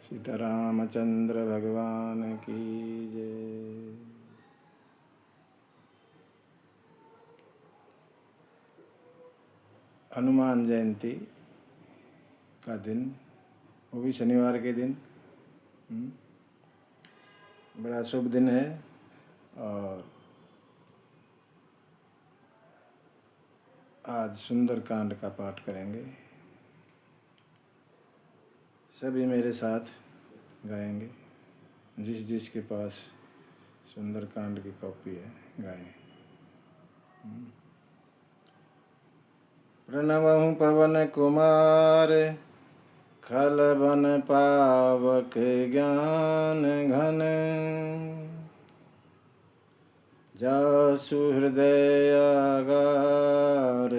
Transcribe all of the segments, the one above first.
सीतारामचंद्र भगवान की जय। हनुमान जयंती का दिन, वो भी शनिवार के दिन, बड़ा शुभ दिन है। और आज सुंदर कांड का पाठ करेंगे। सभी मेरे साथ गाएंगे। जिस के पास सुंदर कांड की कॉपी है गाएं। प्रणवहु पवन कुमार, खल बन पावक ज्ञान घन। जासु हृदय आगार,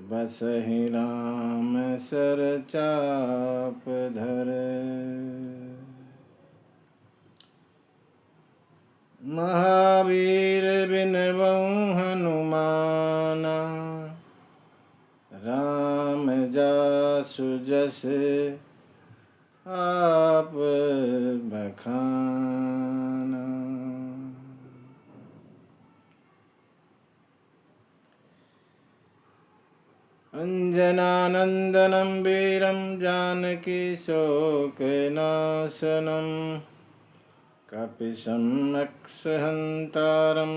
बसहि राम सर चाप धर। महावीर बिनवउ हनुमाना, राम जासु जस आप बखाना। अंजनानंदनं वीरं जानकी शोकनाशनं, कपीशं मत्स्यहन्तारं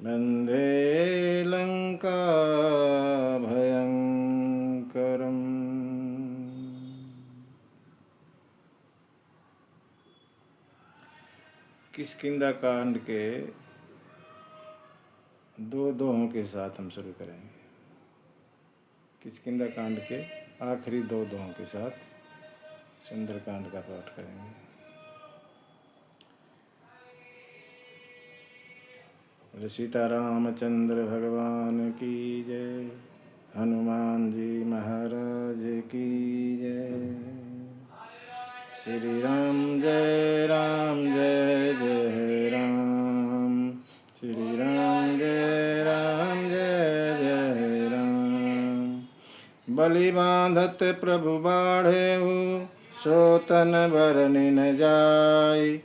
वन्दे लंकाभयंकरम्। किष्किंधा कांड के दो दोहों के साथ हम शुरू करेंगे। किष्किंधा कांड के आखिरी दो दोहों के साथ सुंदर कांड का पाठ करेंगे। बोले सीतारामचंद्र भगवान की जय। हनुमान जी महाराज की जय। श्री राम जय राम जय जय राम। श्री राम जय राम जय जय राम। बलि बांधत प्रभु बाढ़ेहु, सोतन बरनि न जाय।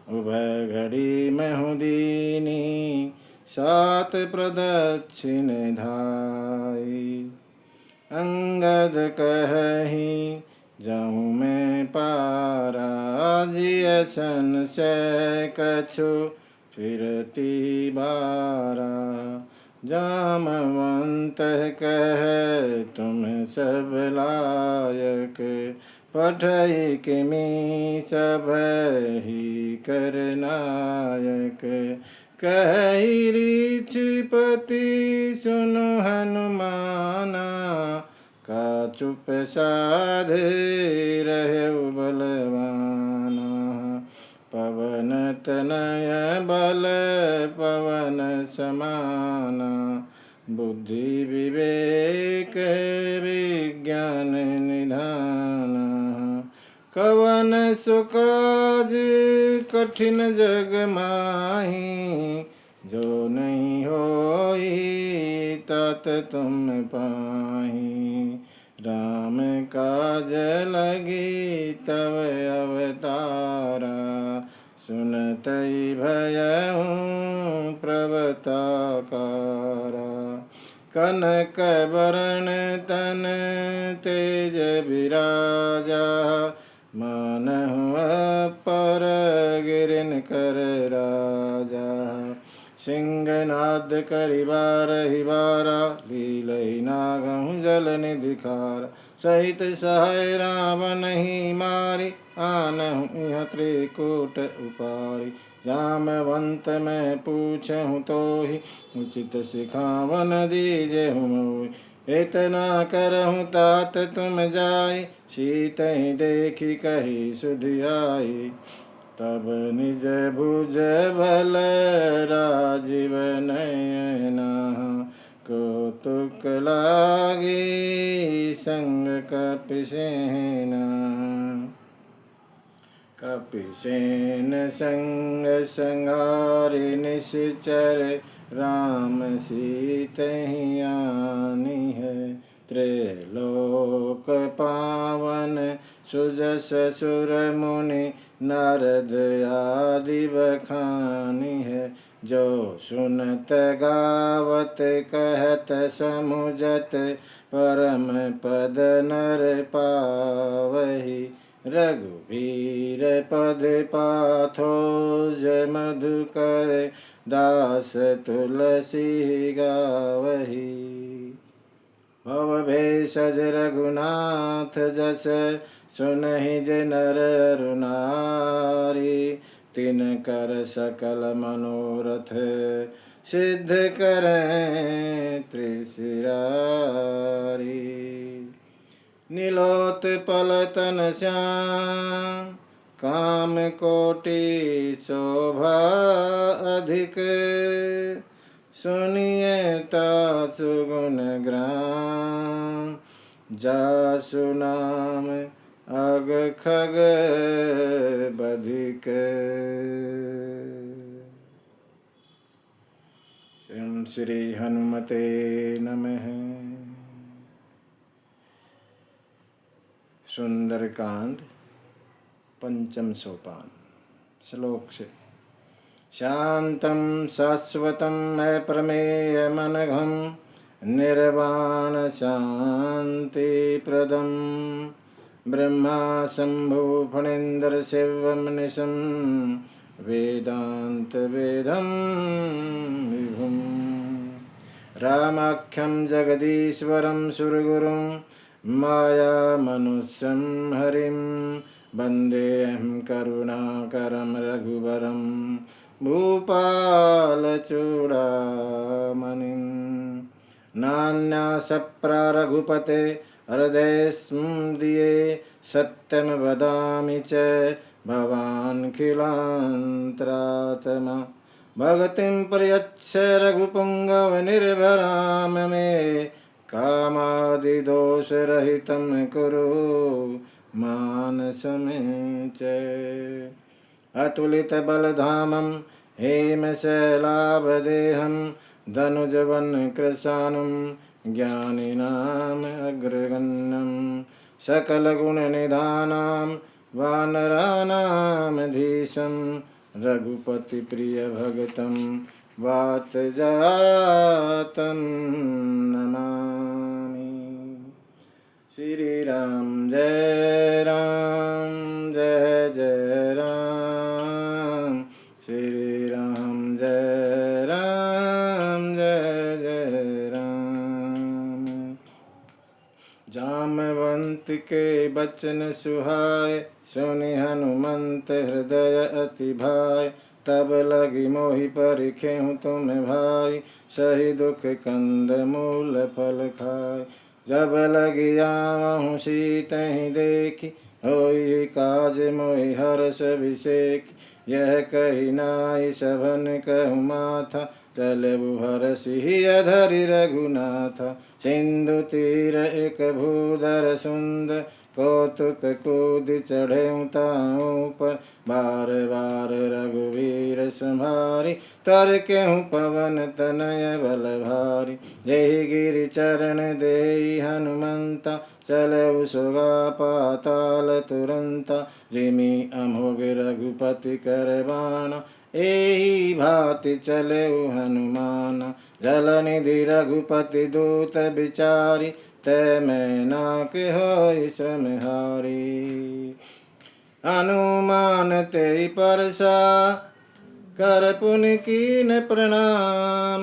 उभय घड़ी महु दीनी, सात प्रदक्षिण धाई। अंगद कहहि जाऊँ मैं पारा, जिय संशय कछु फिरती बारा। जामवंत कह तुम सब लायक, पठई किमी सभहि करनायक। कहि ऋषिपति सुनु हनुमाना, का चुप साधे रहु बलवाना। पवन तनय बल पवन समाना, बुद्धि विवेक विज्ञान निधाना। कवन सो काज कठिन जग माही, जो नहीं होई तात तुम पाही। राम काज लगी तव अवतारा, सुनतई भयउ प्रभताकारा। कनक बरन तन तेज विराजा, मानहु अपर गिरिन कर राजा। सिंहनाद करि बारहि बारा, लीलहि नागहु जल निधि खारा। सहित सहाय रावणहि मारी, आनहु इह त्रिकूट उपारी। जामवंत मैं पूछहु तोहि, उचित सिखावन दीजहु मोहि। इतना करहु तात तुम जाय, सीतहि देखि कहि सुधियाई। तब निज भुज बल राजीव नयना, कौतुक लागी संग कपिसेना। कपिसेन संग संगारि निश्चर, राम सीतहि आनी है। त्रैलोक पावन सुजस सुर मुनि नारद आदि बखानी है। जो सुनत गावत कहत समुझत परम पद नर पावही। रघुवीर पद पाथो जय मधुकर दास तुलसी गावही। भव भेषज रघुनाथ जस सुनहि जे नर अरु नारी। तिन कर सकल मनोरथ सिद्ध करें त्रिशिरारी। नीलोत्पल तन श्याम काम कोटि शोभा अधिक। सुनिए तासु गुण ग्राम जासु नाम अग खग बधिक। श्री हनुमते नमः। सुंदरकांड पंचम सोपान। श्लोक से। शांतं शाश्वतं अप्रमेयमनघं निर्वाण शांति प्रदं। ब्रह्मा शंभु फणीन्द्र शिवं निशं वेदांत वेदं विभुं। रामाख्यं जगदीश्वरं सुरगुरुं माया मनुष्यं हरिं। वन्देऽहं करुणाकरं रघुवरं भूपालचूडामणिं। नान्यासप्रा रघुपते हृदयस्मदीये। सत्यं वदामि च भवान् खिलान्तरात्मा। भगतिं प्रयच्छ रघुपुङ्गवनिर्भरां मे। कामादिदोषरहितं कुरु मानसमे च। अतुलितबलधामं हेमशैलाभदेहं धनुजवनकृशानं ज्ञानिनाम् अग्रगण्यं। सकलगुणनिधानां वानराणामधीशं रघुपतिप्रियभक्तं वातजातं नमामि। श्री राम जय जय राम। श्री राम जय जय राम। जामवंत के बचन सुहाए सुनि हनुमंत हृदय अति भाई। तब लगी मोहि परिखेहु तुम भाई। सही दुख कंद मूल फल खाय। जब लगी आवहु सीतहि देखी होई काज मोहि हर्ष विषेखी। यह कही नाई सभन कहु माथा चलबु हरषि अधरि रघुनाथा। सिंधु तीर एक भूधर सुंदर कौतुक कूदि चढ़ेउ ताहु पर। बार बार रघुवीर सम्हारी तरकेहु पवन तनय बल भारी। यही गिरि चरण देई हनुमंता चलऊ सुगा पाताल तुरंता। जिमि अमोघ रघुपति कर बाणा एही भांति चलऊ हनुमाना। जलनिधि रघुपति दूत बिचारी तै मैं नाक होई श्रमहारी। हनुमान तेहि परसा कर पुनि कीन प्रणाम।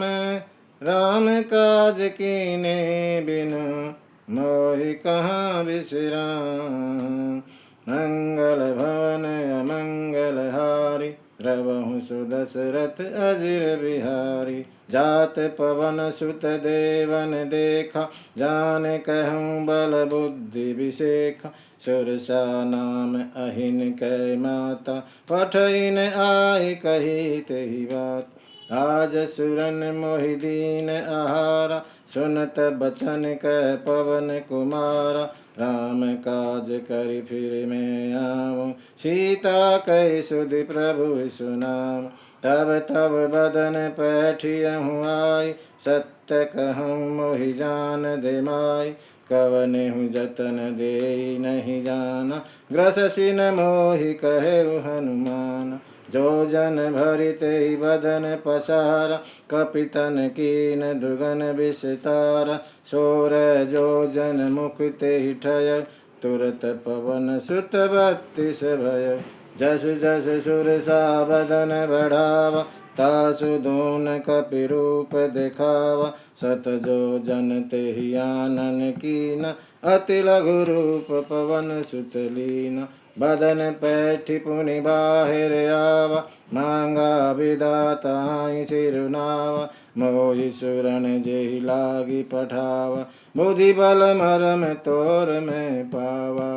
राम काज कीने बिनु मोहि कहाँ विश्राम। मंगल भवन अमंगल हारी रवहु सुदशरथ अजिर बिहारी। जात पवन सुत देवन देखा जान कहूँ बल बुद्धि विषेखा। सुरसा नाम अहिन कै माता पठइन आई कही तेहि बात। आज सुरन मोहि दीन आहारा सुनत बचन कह पवन कुमारा। राम काज करि फिर मैं आऊँ सीता कहि सुधि प्रभु सुनाम। तब तब बदन पैठियहु आई सत्य कहूँ मोहि जान दे माई। कवनेहु जतन दे नहीं जाना, ग्रससि न मोहि कहेउ हनुमान। जो जन भरि तेहि बदन पसारा, कपितन कीन दुगन विस्तारा। सोर जो जन मुख तेहि ठय, तुरत पवन सुत 32 भय। जस जस सुरसा बदन बढ़ावा, तासु दून कपि रूप दिखावा। सत जो जन तेहि आनन कीना, अति लघु रूप पवन सुत लीना। बदन पैठि पुनि बाहिर आवा, मांगा विधाताहि सिरुनावा। मोहि सुरन जेहि लागी पठावा, बुद्धि बल मरम तोर मैं पावा।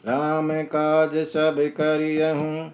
राम काज सब करियहूँ,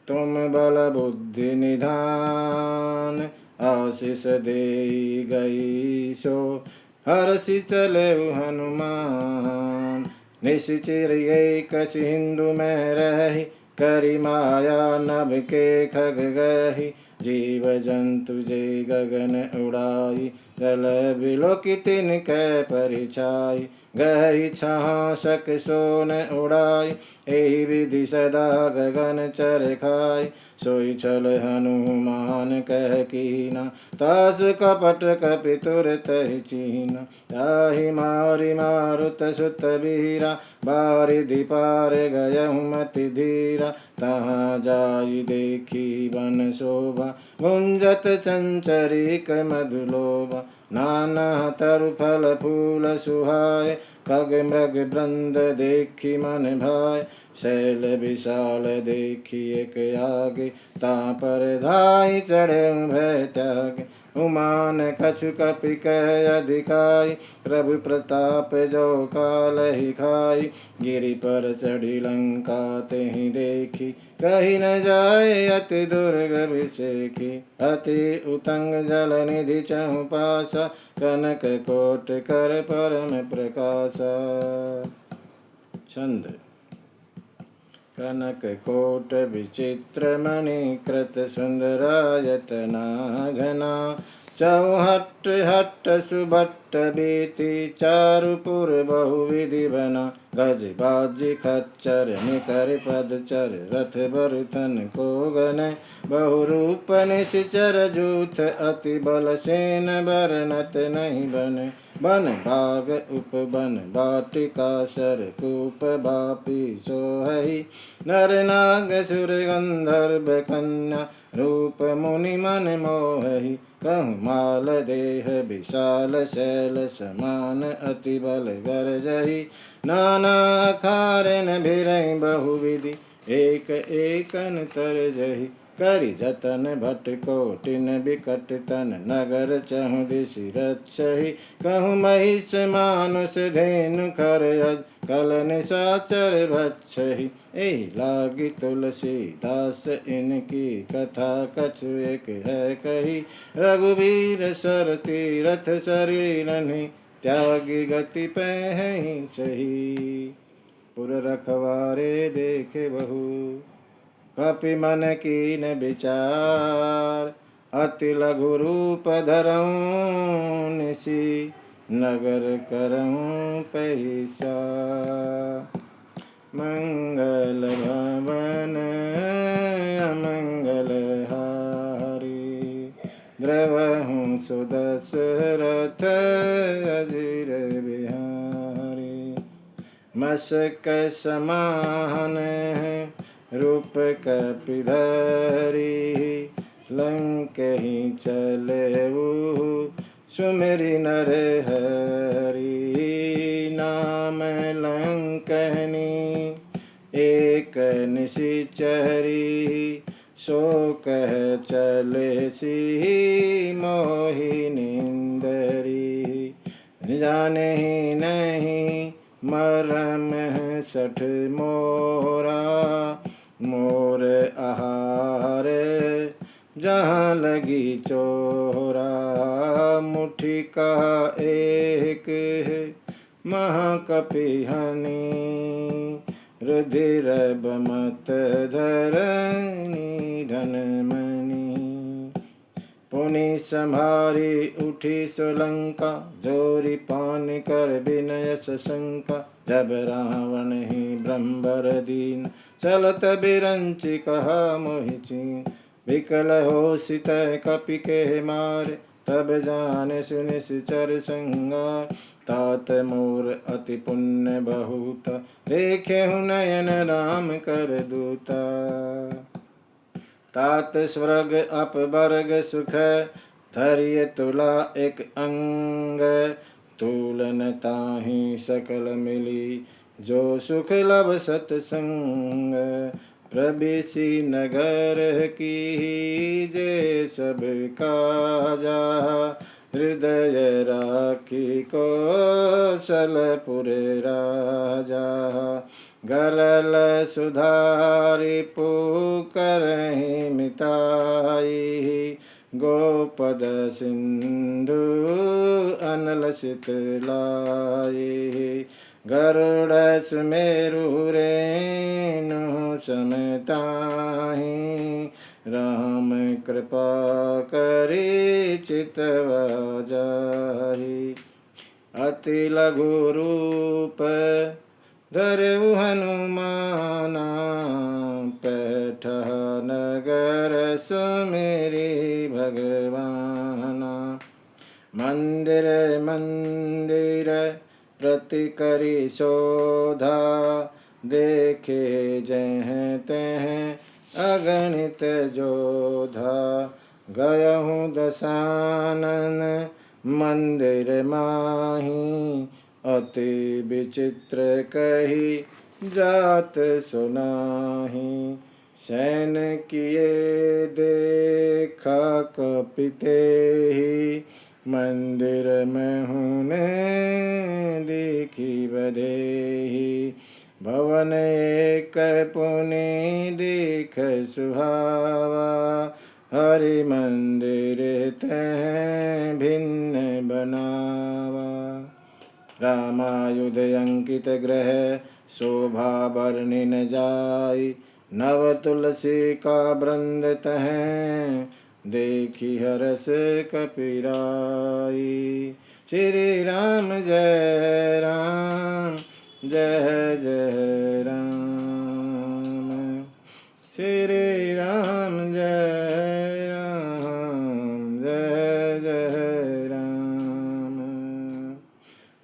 तुम बल बुद्धि निधान। आशीष देई गई सो, हरषि चले हनुमान। निश्चिर एक सिंधु में रही, करी माया नभ के खग गही। जीव जंतु जे गगन उड़ाई, जल बिलो की तिनकै परिछाई। गही छासक सोन उड़ाई, एहि विधि सदा गगन चर खाई। सोई छल हनुमान कह कीना, तासु कपट कपि तुरत ही चीना। ताहि मारि मारुत सुत वीरा, बारिधि पार गयहु मति धीरा। तहाँ जाई देखी वन शोभा, गुंजत चंचरीक मधुलोभा। नाना तरु फल फूल सुहाए, खग मृग वृंद देखी मन भाए। शैल विशाल देखी एक आगे, ता पर धाई चढ़े भय त्यागे। उमान कछु कपि कह अधिकाई, प्रभु प्रताप जो कालहि खाई। गिरि पर चढ़ी लंका तेहि देखी, कही न जाय अति दुर्ग विषेखी। अति उतंग जल निधि चहु पासा, कनक कोट कर परम प्रकाशा। छंद। कनक कोट विचित्र मणि कृत, सुंदरायतना घना। चौहट हट सुभट्ट बीति, चारुपुर बहुविधि बना। गज बाजी खच्चर निकर पदचर, रथ बरुथन को गनय। बहुरूप निश्चर जूथ, अति बल सेन बरनत नहीं बने। बन भाग उपवन बाटिका, सर कूप बापी सोहई। नर नाग सुर गंधर्व कन्या, रूप मुनि मन मोहहि। कहु माल देह विशाल, शैल समान अति बल गरजहि। नाना अखारन भिरहि बहुविधि, एक एकन तरजहि। करि जतन भट कोटिन बिकट तन, नगर चहु दिशि रक्षहि। कहु महिष मानुष धेनु खरयज, कल निशाचर भक्षहि। एहि लागी तुलसीदास इनकी कथा, कछु एक है कही। रघुवीर सर तीरथ शरीरनि, त्यागी गति पैहि सही। पुर रखवारे देखे बहु, कपि मन कीन विचार। अति लघु रूप धरऊं निसि, नगर करऊं पैसा। मंगल भवन अमंगल हारी, द्रवहूँ सुदशरथ अजिर बिहारी। मशक समान रूप कपिधरी, लंकहि चलेऊ सुमिरि नर हरि। नाम लंकहनि एक निशिचरी, सो कह चले सी मोहि निंदरी। जाने ही नहीं मरम सठ मोरा, मोर आहार जहाँ लगी चोरा। मुठी का एक महाकपि हनि, रुधिर बमत धरनी धन मणि। पुनि मुनि संभारी उठी सुलंका, जोरी पान कर विनय सशंका। जब रावण ही ब्रह्मवर दीन, चलत बिरंचि कहा मोहि चीन। विकल हो सित कपि के मारे, तब जाने सुनि निश्चर संगार। तात मोर अति पुण्य बहुत, देखे नयन राम कर दूता। तात स्वर्ग अपवर्ग सुख, धैर्य तुला एक अंग। तुलन ताहि सकल मिली, जो सुख लब सतसंग। प्रवेशी नगर की जे सब काजा, हृदय राखी कौशलपुर राजा। गरल सुधारि पुकरहि मिताई, गोपद सिंधु अनल लाई। गरुड़ सुमेरु रेणु समताहि, राम कृपा करि चितवा जाहि। अति लघु रूप धरऊ हनुमाना, पैठा नगर सुमेरि भगवाना। मंदिर मंदिर प्रति करी शोधा, देखे जह तह अगणित जोधा। गयहूँ दशानन मंदिर माही, अति विचित्र कही जात सुनाही। सैन किए देखा कपिते ही, मंदिर में हूने देखी बधेही। भवन एक पुनि देख सुहावा, हरि मंदिर तह भिन्न बनावा। रामायुध अंकित ग्रह शोभा वर्णि न जाय, नव तुलसी का वृंद तह देखी हरस कपिराई। श्री राम जय राम, जय जय राम। श्री राम जय राम, जय जय राम।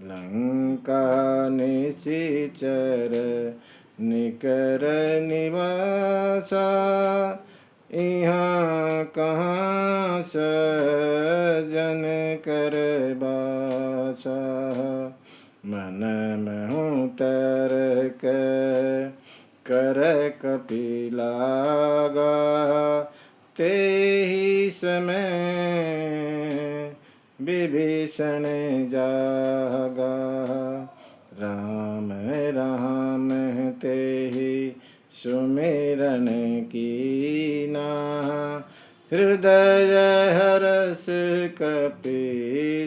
लंका निशिचर निकर निवासा, यहाँ कहाँ सजन कर बासा। मन महु तरक कर कपि लागा, तेहि समय विभीषण जागा। राम राम तेहि सुमिरन कीना, हृदय हरस कपि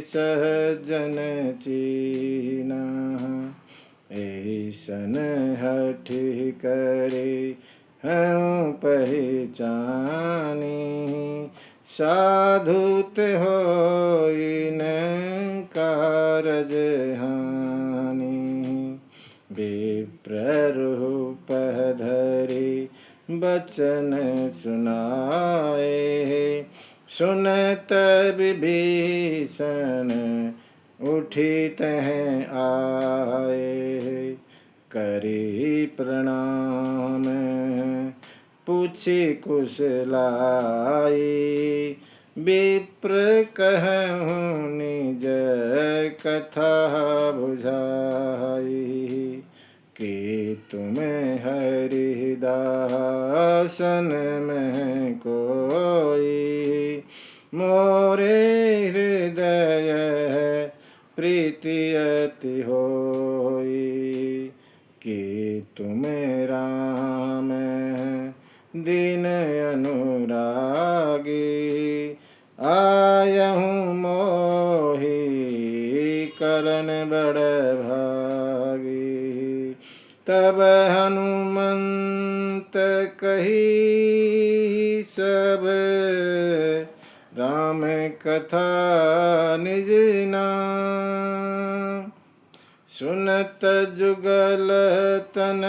सहजन चीना। ऐसन हठि करे हूँ पहचानी, साधुत होई न कारज हानि। विप्ररूप धरि बचन सुनाए, सुनत विभीषण उठी तह आए। करी प्रणाम पूछी कुशलाई, विप्र कहूँ निज कथा बुझाई। कि तुम हरिदासन में कोई, मोरे हृदय प्रीति अति होई। कि तुम राम दीन अनुरागी, आयहूँ मोहि करन बड़ भागी। तब हनुमंत कही सब, राम कथा निज नाम। सुनत जुगल तन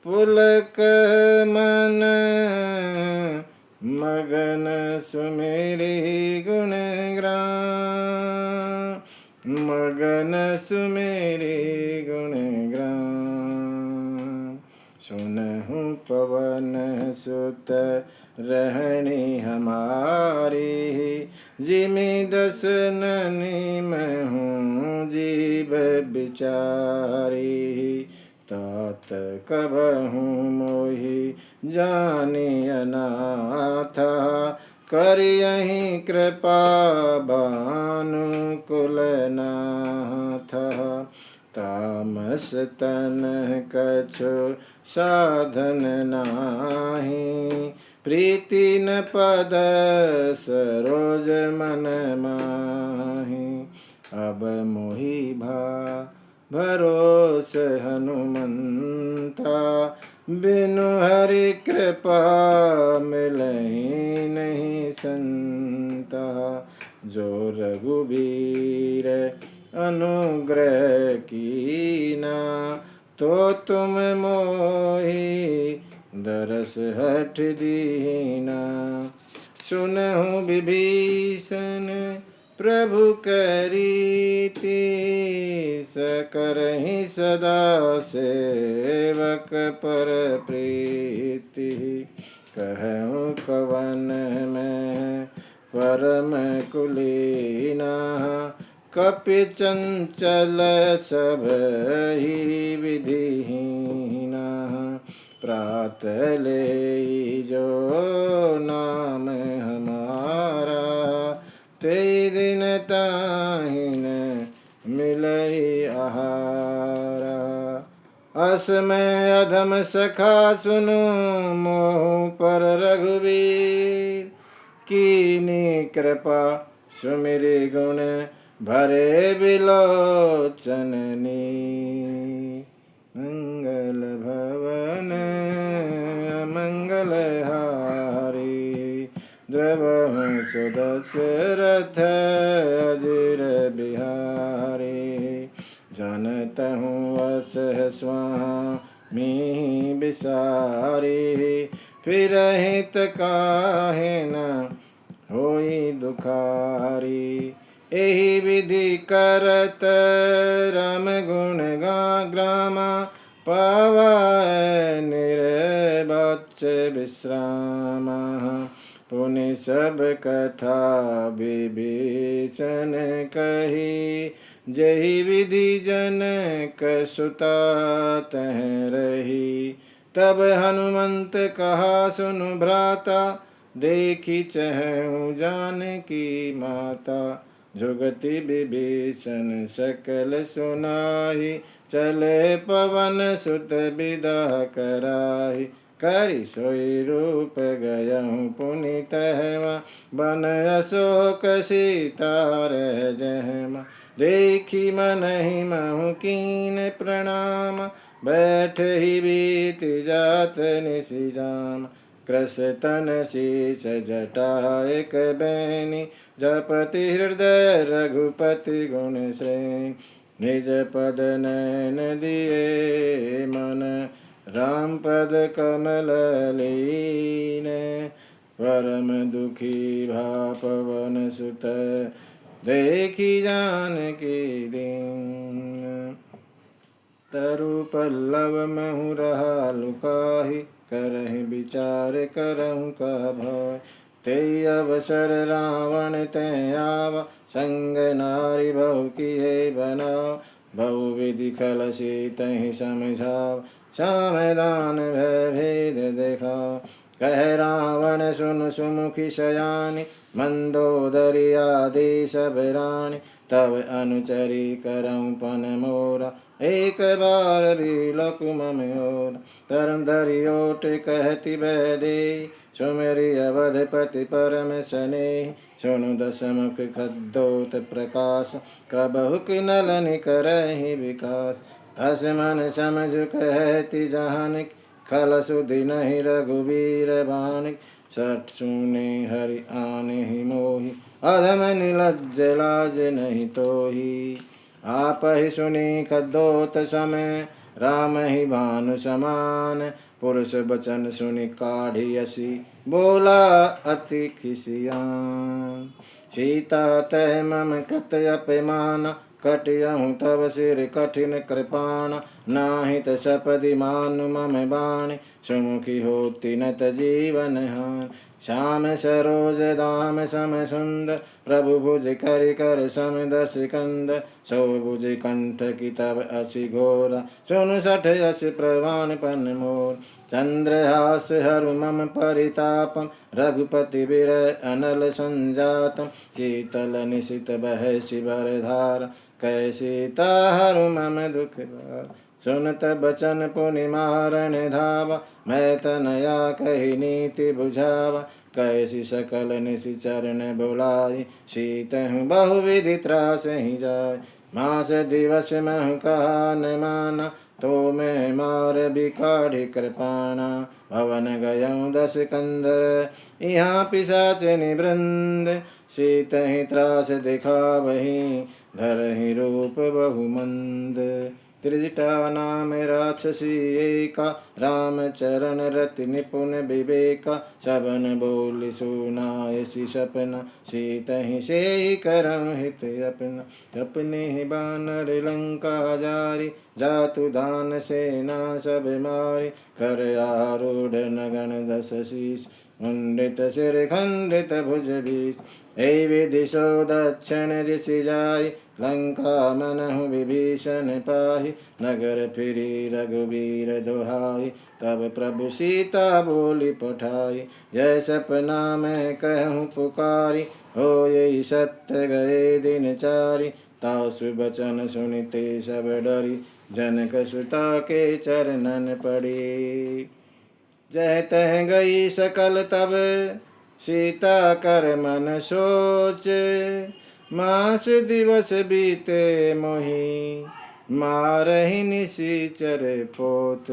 पुलक मन, मगन सुमेरी गुण ग्राम, मगन सुमेरी गुण ग्राम। सुनहु पवन सुत रहणी हमारी, जिमि दस ननि महूँ जीव बिचारी। तात कबहू मोहि जानी अनाथा, करियहि कृपा भानुकुलनाथ। तामस तन कछु साधन नाही, प्रीति न पद सरोज मन माही। अब मोहि भरोस हनुमंता, बिनु हरि कृपा मिलहि नहीं संता। जो रघुबीर अनुग्रह कीना, तो तुम मोहि दरस हठ दीना। सुनहु विभीषण प्रभु करीति, सकरहि सदा सेवक पर प्रीति। कहूँ कवन मैं परम कुलीना, कपि चंचल सब ही विधिहीना। प्रात ले जो नाम हमारा, ते दिन ताहि न मिलई आहारा। अस मैं अधम सखा सुनु, मोह पर रघुवीर। कीनी कृपा सुमिरि गुण भरे बिलोचननी। मंगल भवन मंगल हारी, द्रवहु सुदशरथ अजिर बिहारी। जनतहु वस स्वामी बिसारी, फिरहित काहे न होई दुखारी। एहि विधि करत राम गुण ग्रामा, पावै निर्बच्च विश्रामा। पुनि सब कथा विभीषण कही, जहि विधि जनक सुता तह रही। तब हनुमंत कहा सुनु भ्राता, देखी चहु जानकी माता। जुगति विभीषण सकल सुनाहि, चले पवन सुत बिदा कराहि। करि सोई रूप गयहु पुनि तहमा, बन अशोक सीता रहजहमा। देखी मनहि महु कीन प्रणाम, बैठहि बीति जात निशि जाम। कृश तन शीश जटा एक बैनी, जपति हृदय रघुपति गुण श्रेणी। निज पद नयन दिए मन, राम पद कमल लीन। परम दुखी भा पवन सुत, देखी जानकी दीन। तरु पल्लव महु रहा लुकाहि, करहि विचार करहु कह भय। तेई अवसर रावण तै आवा, संग नारी बहु किए बनाव। बहु विधि खल सीतहि समझाव, साम दान भय भेद देखाव। कह रावण सुन सुमुखी शयानी, मंदोदरी आदि सब रानी। तब अनुचरी करऊँ पन मोरा, एक बार भी लकु मम ओरा। तरम धरि ओट कहती बह दे, सुमेरि अवधपति परम स्नेह। सुनु दशमुख खद्योत प्रकाश, कबहुक नलन करहि विकास। हस मन समझ कहती जहानिक, खल सुधि नहीं रघुवीर बानिक। सठ सुने हरि आने ही मोहि, अधम निलज्ज लाज नहीं तो ही। आप ही सुनी खद्दोत समय राम ही भानु समान। पुरुष बचन सुनि काढ़ी असी बोला अति खिसियान। सीता तह मम कत अपमान कटियहु तब सिर कठिन कृपाण। नाहित सपदि मानु मम बाणी सुमुखी होती नत जीवन हान। श्याम सरोज दाम सम सुंदर प्रभु भुज कर कर सम दस कंद। सौ भुज कंठ की तब असी घोरा सुन सठ अस प्रवान पन मोर। चंद्रहास हरु मम परितापम रघुपति विरय अनल संजातम। शीतल निशित बह शिवर धारा कैसीता हरु मम दुख भार। सुनत बचन पुनि मारन धावा मैं तनया कही नीति बुझावा। कैसी सकल निशि चरण बुलाई शीतहु बहुविधि त्रास ही जाय। मास दिवस महु कहा न माना तो मैं मार बिकाढ़ी कृपाणा। भवन गयऊँ दस कंदर यहाँ पिशाच निवृंद। शीत ही त्रास दिखावही धरहि रूप बहुमंद। त्रिजटा नाम राक्षसी एका राम चरण रति निपुण विवेका। सबन बोली सुनायसी सपना सीतहि से करम हित अपना। अपने ही बानर लंका जारी जातु दान सेना सब मारी। कर आरूढ़ नगन दस शीस मुंडित सिर खंडित भुज बीस। हे विदिशो दक्षिण दिशि जाय लंका मनहु विभीषण पाहि। नगर फिरी रघुवीर दुहाई तब प्रभु सीता बोली पठाई। जय सपना मैं कहूँ पुकारी हो यही सत्य गए दिन चारि। तासु बचन सुनिते सब डरी जनक सुता के चरणन पड़ी। जय तह गई सकल तब सीता कर मन सोच। मास दिवस बीते मोहि मारहि निशिचर पोत।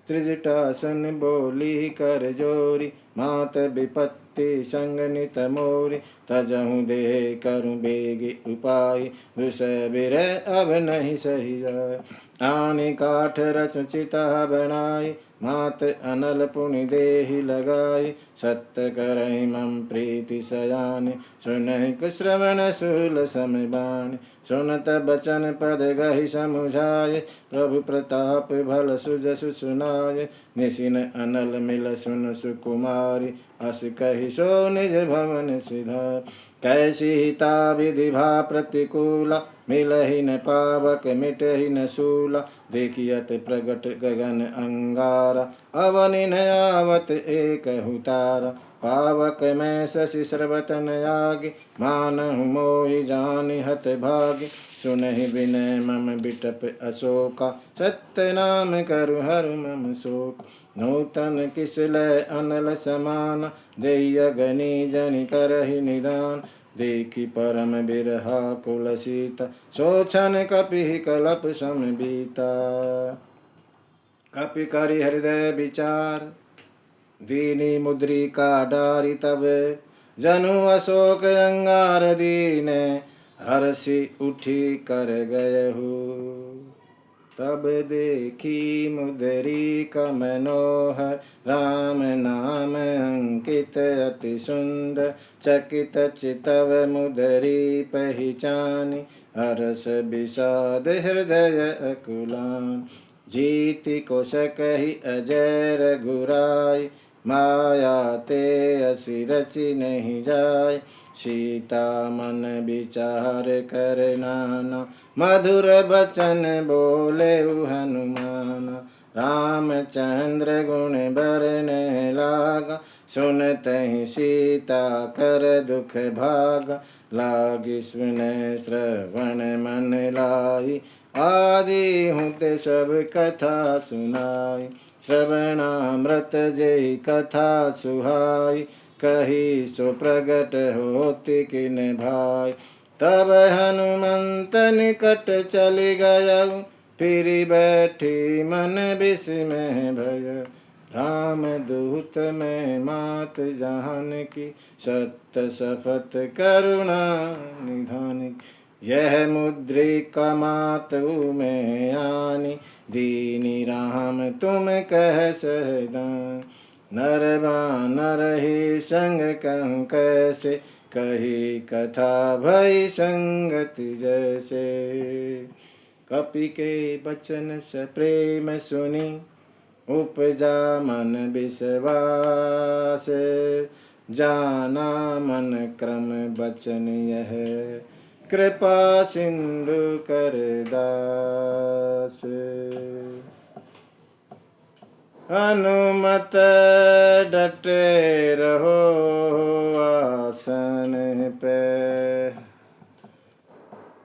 त्रिजटासन बोली कर जोरी मात विपत्ति संग नित मोरी। तजहु देह करु बेगी उपाय विषय विरह अब नहीं सही जाय। आनि काठ रचिता बनाई मात अनल पुनि देहि लगाई। सत्य करहि मम प्रीति सयानि सुनहि कुश्रवण शूल सम बाणि। सुनत बचन पद गहि समुझाय प्रभु प्रताप भल सुजसु सुनाय। निशिन अनल मिल सुन सुकुमारी अस कहि सो निज भवन सिधार। कैसी ता विधि भा प्रतिकूला मिलहि न पावक मिटहि न शूला। देखियत प्रगट गगन अंगारा अवनि न आवत एक हुतारा। पावक में शशि सर्वतन आगे मानहु मोहि जानि हत भागी। सुनहि विनय मम बिटप अशोका सत्य नाम करु हरु मम शोक। नूतन किस लय अनल समान देय अगनी जनि करहि निदान। देखी परम बिरहा कुल सीता सोछन कपि कलप सम बीता। कपि करि हृदय विचार दीनी मुद्रिका डारी तब। जनु अशोक अंगार दीन हरषि उठी कर गयहु। तब देखी मुद्रिका मनोहर राम नाम अंकित अति सुंदर। चकित चितव मुद्री पहचानी हरष विषाद हृदय अकुलान। जीति को सकहि अजय रघुराई माया ते असी रचि नहीं जाय। सीता मन विचार कर नाना मधुर बचन बोले हनुमान। रामचंद्र गुण बरने लागा सुनतहि सीता कर दुख भागा। लागी सुन श्रवण मन लाई आदि हुते सब कथा सुनाई। श्रवणामृत जय कथा सुहाई कही सो प्रगट होति किन भाई। तब हनुमंत निकट चली गयऊ फिर बैठी मन विस्मय भय। राम दूत में मात जानकी, सत्य शपथ करुणा निधान। यह मुद्रिका मातु में आनी, दीनी राम तुम कह सहदान। नर बानर ही संग कहूँ कैसे, कही कथा भई संगति जैसे। कपि के बचन स प्रेम सुनी, उपजा मन विश्वास। जाना मन क्रम बचन यह, कृपा सिंधु कर दास। हनुमत डटे रहो आसन पे,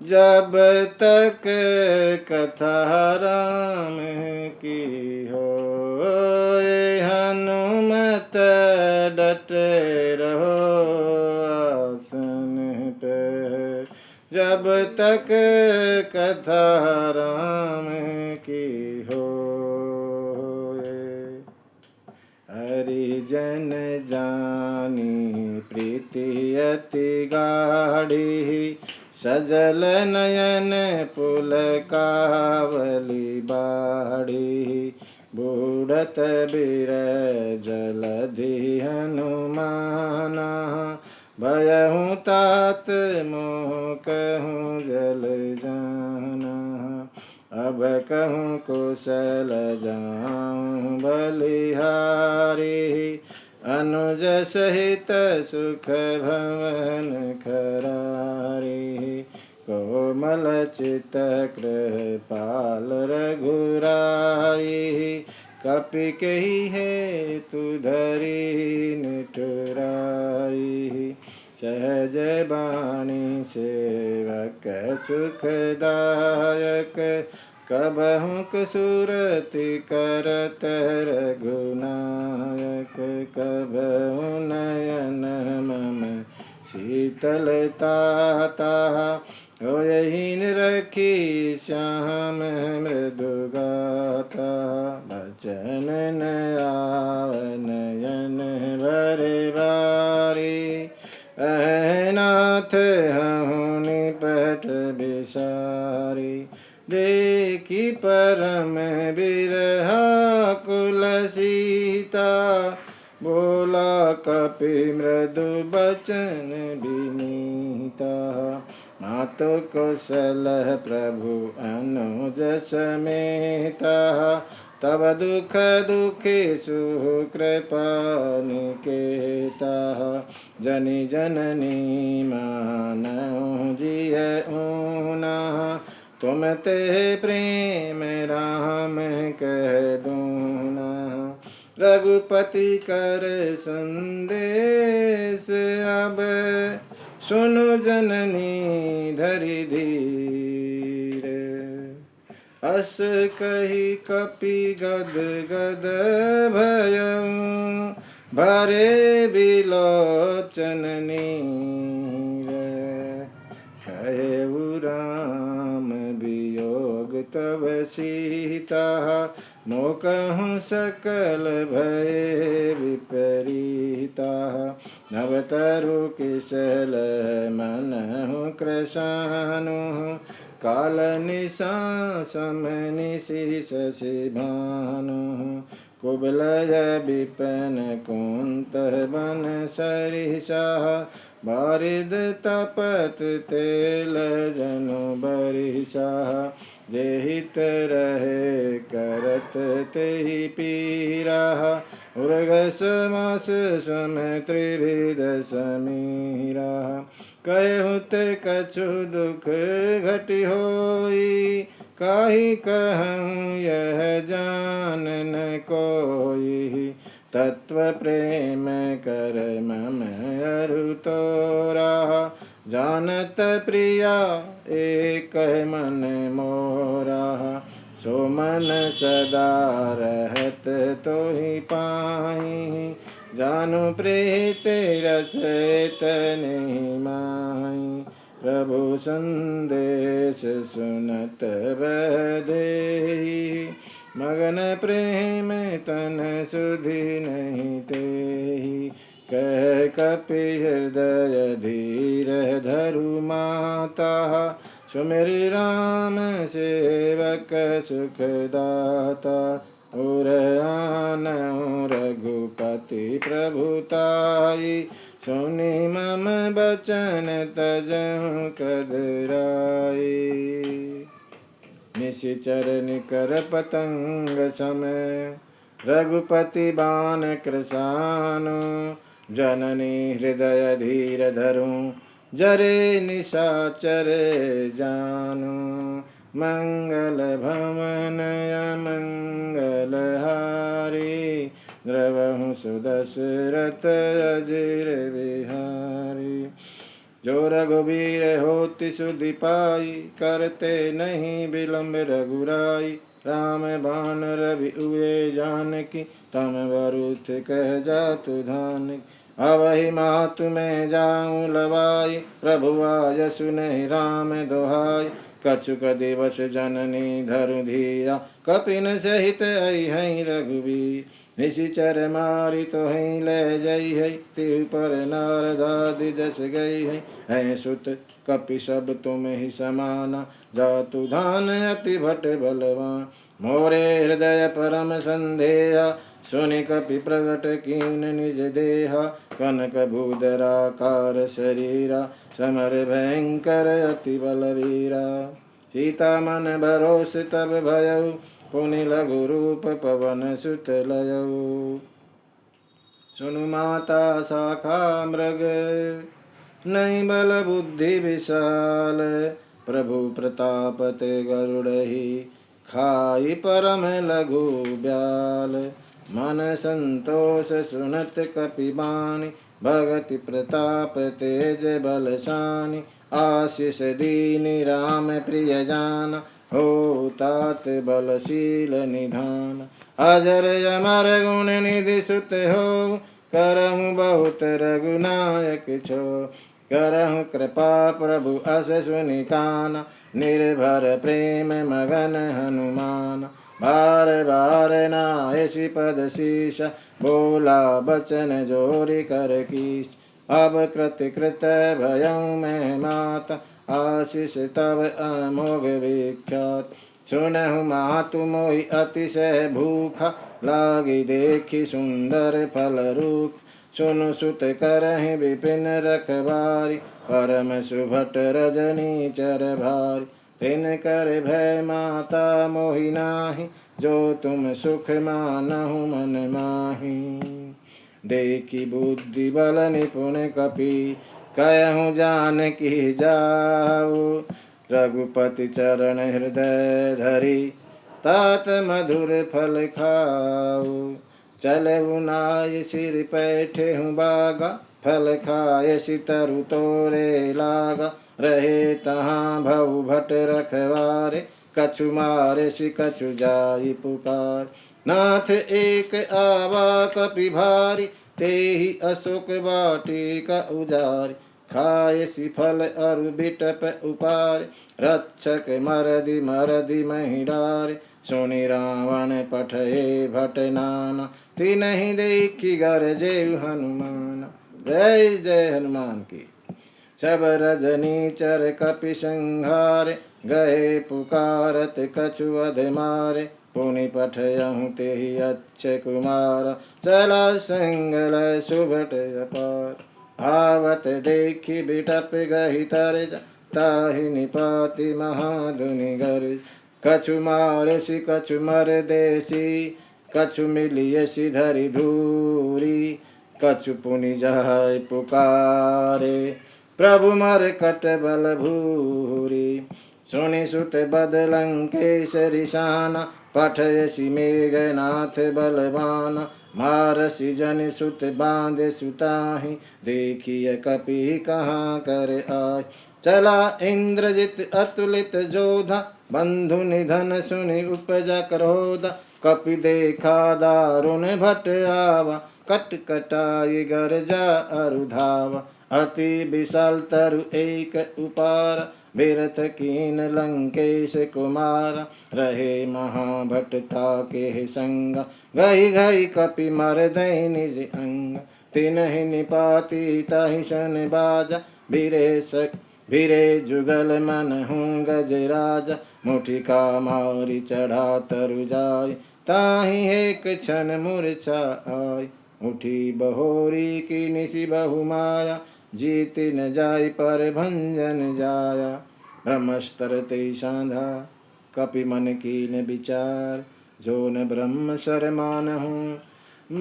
जब तक कथा राम की हो। हनुमत डटे रहो आसन पे, जब तक कथा राम की हो। हरिजन जानी प्रीति अति गाढ़ी, सजल नयन पुलकावली बाढ़ी। बूढ़त बिरह जलधि हनुमाना, भयहु तात मोह कहूँ जल जाना। अब कहूँ कुशल जाऊँ बलिहारी, अनुज सहित सुख भवन खरारी। कोमल चित कृपाल रघुराई, कपि केहि हेतु धरि निठुराई। सहज बाणी सेवक सुखदायक, कबहुँ सुरति करत रघुनायक। कबहुँ नयन मम शीतलता, होयहि निरखी श्याम मृदु गाथा। बचन न आव नयन भरे बारी, नाथ हूँ निपट बिसारी। देखी परम बिरहा कुल सीता, बोला कपि मृदु बचन विनीता। मातु कौशल प्रभु अनुज समेता, तब दुख दुखी सुकृपा निकेता। जनि जननी मानहु जियऊना, तुम ते प्रेम राम कह दूना। रघुपति कर संदेश अब, सुनु जननी धरि धीर। अस कही कपि गद गद भयउ, भरे बिलोचन नीर। कहेउ राम वियोग तब सीता, मोह कहूँ सकल भय विपरीता। नवतरु किशल मनहु कृशानु, काल निशा समनिशि शशि भानु। कुबलय विपिन कुंत बन सरिसा, बारिद तपत तेल जनु बरिसा। जेहित रहे करत तेहि पीरा, उर्गस मास सम त्रिविध समीरा। कहूत कछु दुख घटि होई, काहि कहूँ यह जान न कोई। तत्व प्रेम कर मम अरु तोरा, जानत प्रिया एक मन मोरा। सो मन सदा रहत तोहि पाहि, जानु प्रीत रस तनि माहि। प्रभु संदेश सुनत बदेहि, मगन प्रेम तन सुधि नहीं तेहि। कह कपि हृदय धीर धरु माता, सुमिरि राम सेवक सुखदाता। उर आनहु रघुपति प्रभुताई, सुनि मम बचन तजहु कदराई। निशिचर निकर पतंग सम, रघुपति बाण कृशानु। जननी हृदय धीर धरुं, जरे निशाचर जानु। मंगल भवन अमंगल हारी, द्रवहु सुदशरथ अजिर बिहारी। जो रघुबीर होति सुधि पाई, करते नहीं विलम्ब रघुराई। राम बाण रवि उए जानकी, तम वरुथ कह जातु धान। अवहि मातु मैं जाऊं लवाई, प्रभु आय सुनहि राम दोहाई। कछुक दिवस जननी धरु धीरा, कपिन सहित अइहै रघुबीर। निशिचर मारि तोहि ले जई है, तिहु पर नारद आदि जस गई है। है सुत कपि सब तुम ही समाना, जातु धान अति भट बलवान। मोरे हृदय परम संदेहा, सुनि कपि प्रगट कीन निज देहा। कनक भूधराकार शरीरा, समर भयंकर अति बलवीरा। सीता मन भरोस तब भयउ, पुनि लघु रूप पवन सुत लयउ। सुनु माता शाखा मृग, नहीं बल बुद्धि विशाल। प्रभु प्रताप ते गरुड़हि, खाई परम लघु ब्याल। मन संतोष सुनत कपि बानी, भगति प्रताप तेज बलशानी। आशीष दीनि राम प्रिय जान, हो तात बलशील निधान। अजर अमर गुण निधि सुत हो, करहु बहुत रघुनायक छो। करहु कृपा प्रभु अस सुनि काना, निर्भर प्रेम मगन हनुमान। बार बार नायसि पद शीश, बोला बचन जोरि कर कीश। अब कृत कृत भयउ मैं माता, आशीष तब अमोघ विख्यात। सुनहु मातु मोहि अतिशय भूखा, लागी देखि सुंदर फल रूप। सुनु सुत करहि विपिन रखवारी, परम सुभट रजनी चर भारी। तिन कर भय माता मोहि नाही, जो तुम सुख मानहु मन माही। देखी बुद्धि बल निपुण कपि, कहूँ जानकी जाऊ। रघुपति चरण हृदय धरि, तात मधुर फल खाऊ। चलऊ नाय सिर पैठे हूँ बागा, फल खाए सितरु तोरे लागा। रहे तहाँ भव भट रखवारे, कछु मारे सि कछु जाई पुकार। नाथ एक आवा कपि भारी, तेहि अशोक वाटिका उजारी। खाए सि फल अरु बिटप उपार, रक्षक मरदि मरदि महि डारे। सुनि रावण पठए भट नाना, तिनहि देखि गरजेउ हनुमान। जय जय हनुमान की। सब रजनी चर कपि संहारे, गए पुकारत कछु अध मारे। पुनि पठयहु तेहि अक्षय कुमार, चला संगल सुभट अपार। आवत देखि बिटप गहि तरज, ताहि निपाति महाधुनि गर्ज। कछु मारसि कछु मर देसी, कछु मिलियसि धरि धूरी। कछु पुनि जाय पुकारे, प्रभु मरकट बल भूरी। सुनि सुत बदलंकेश रिसाना, पठयसि मेघनाथ बलवाना। मारसि जनि सुत बांधे सुताहि, देखिय कपि कहाँ कर आय। चला इंद्रजित अतुलित जोधा, बंधु निधन सुनि उपजा क्रोधा। कपि देखा दारुण भट आवा, कट कटाई गरजा अरु धावा। अति विशाल तरु एक उपार, बिरथ कीन लंकेश कुमार, रहे महाभटता के संग, गई गई कपि मर दई निज अंग, तिनहि निपाति ताहि सन बाजा, भिरे जुगल मन हूँ गजराज, मुठिका मारी चढ़ा तरु जाय, ताहि एक क्षण मूर्छा आय, उठी बहोरी की निशि बहु माया, जीत न जाय पर भंजन जाया, ब्रह्मस्तर ते साधा कपि मन कीन विचार, जो न ब्रह्म सर मानहु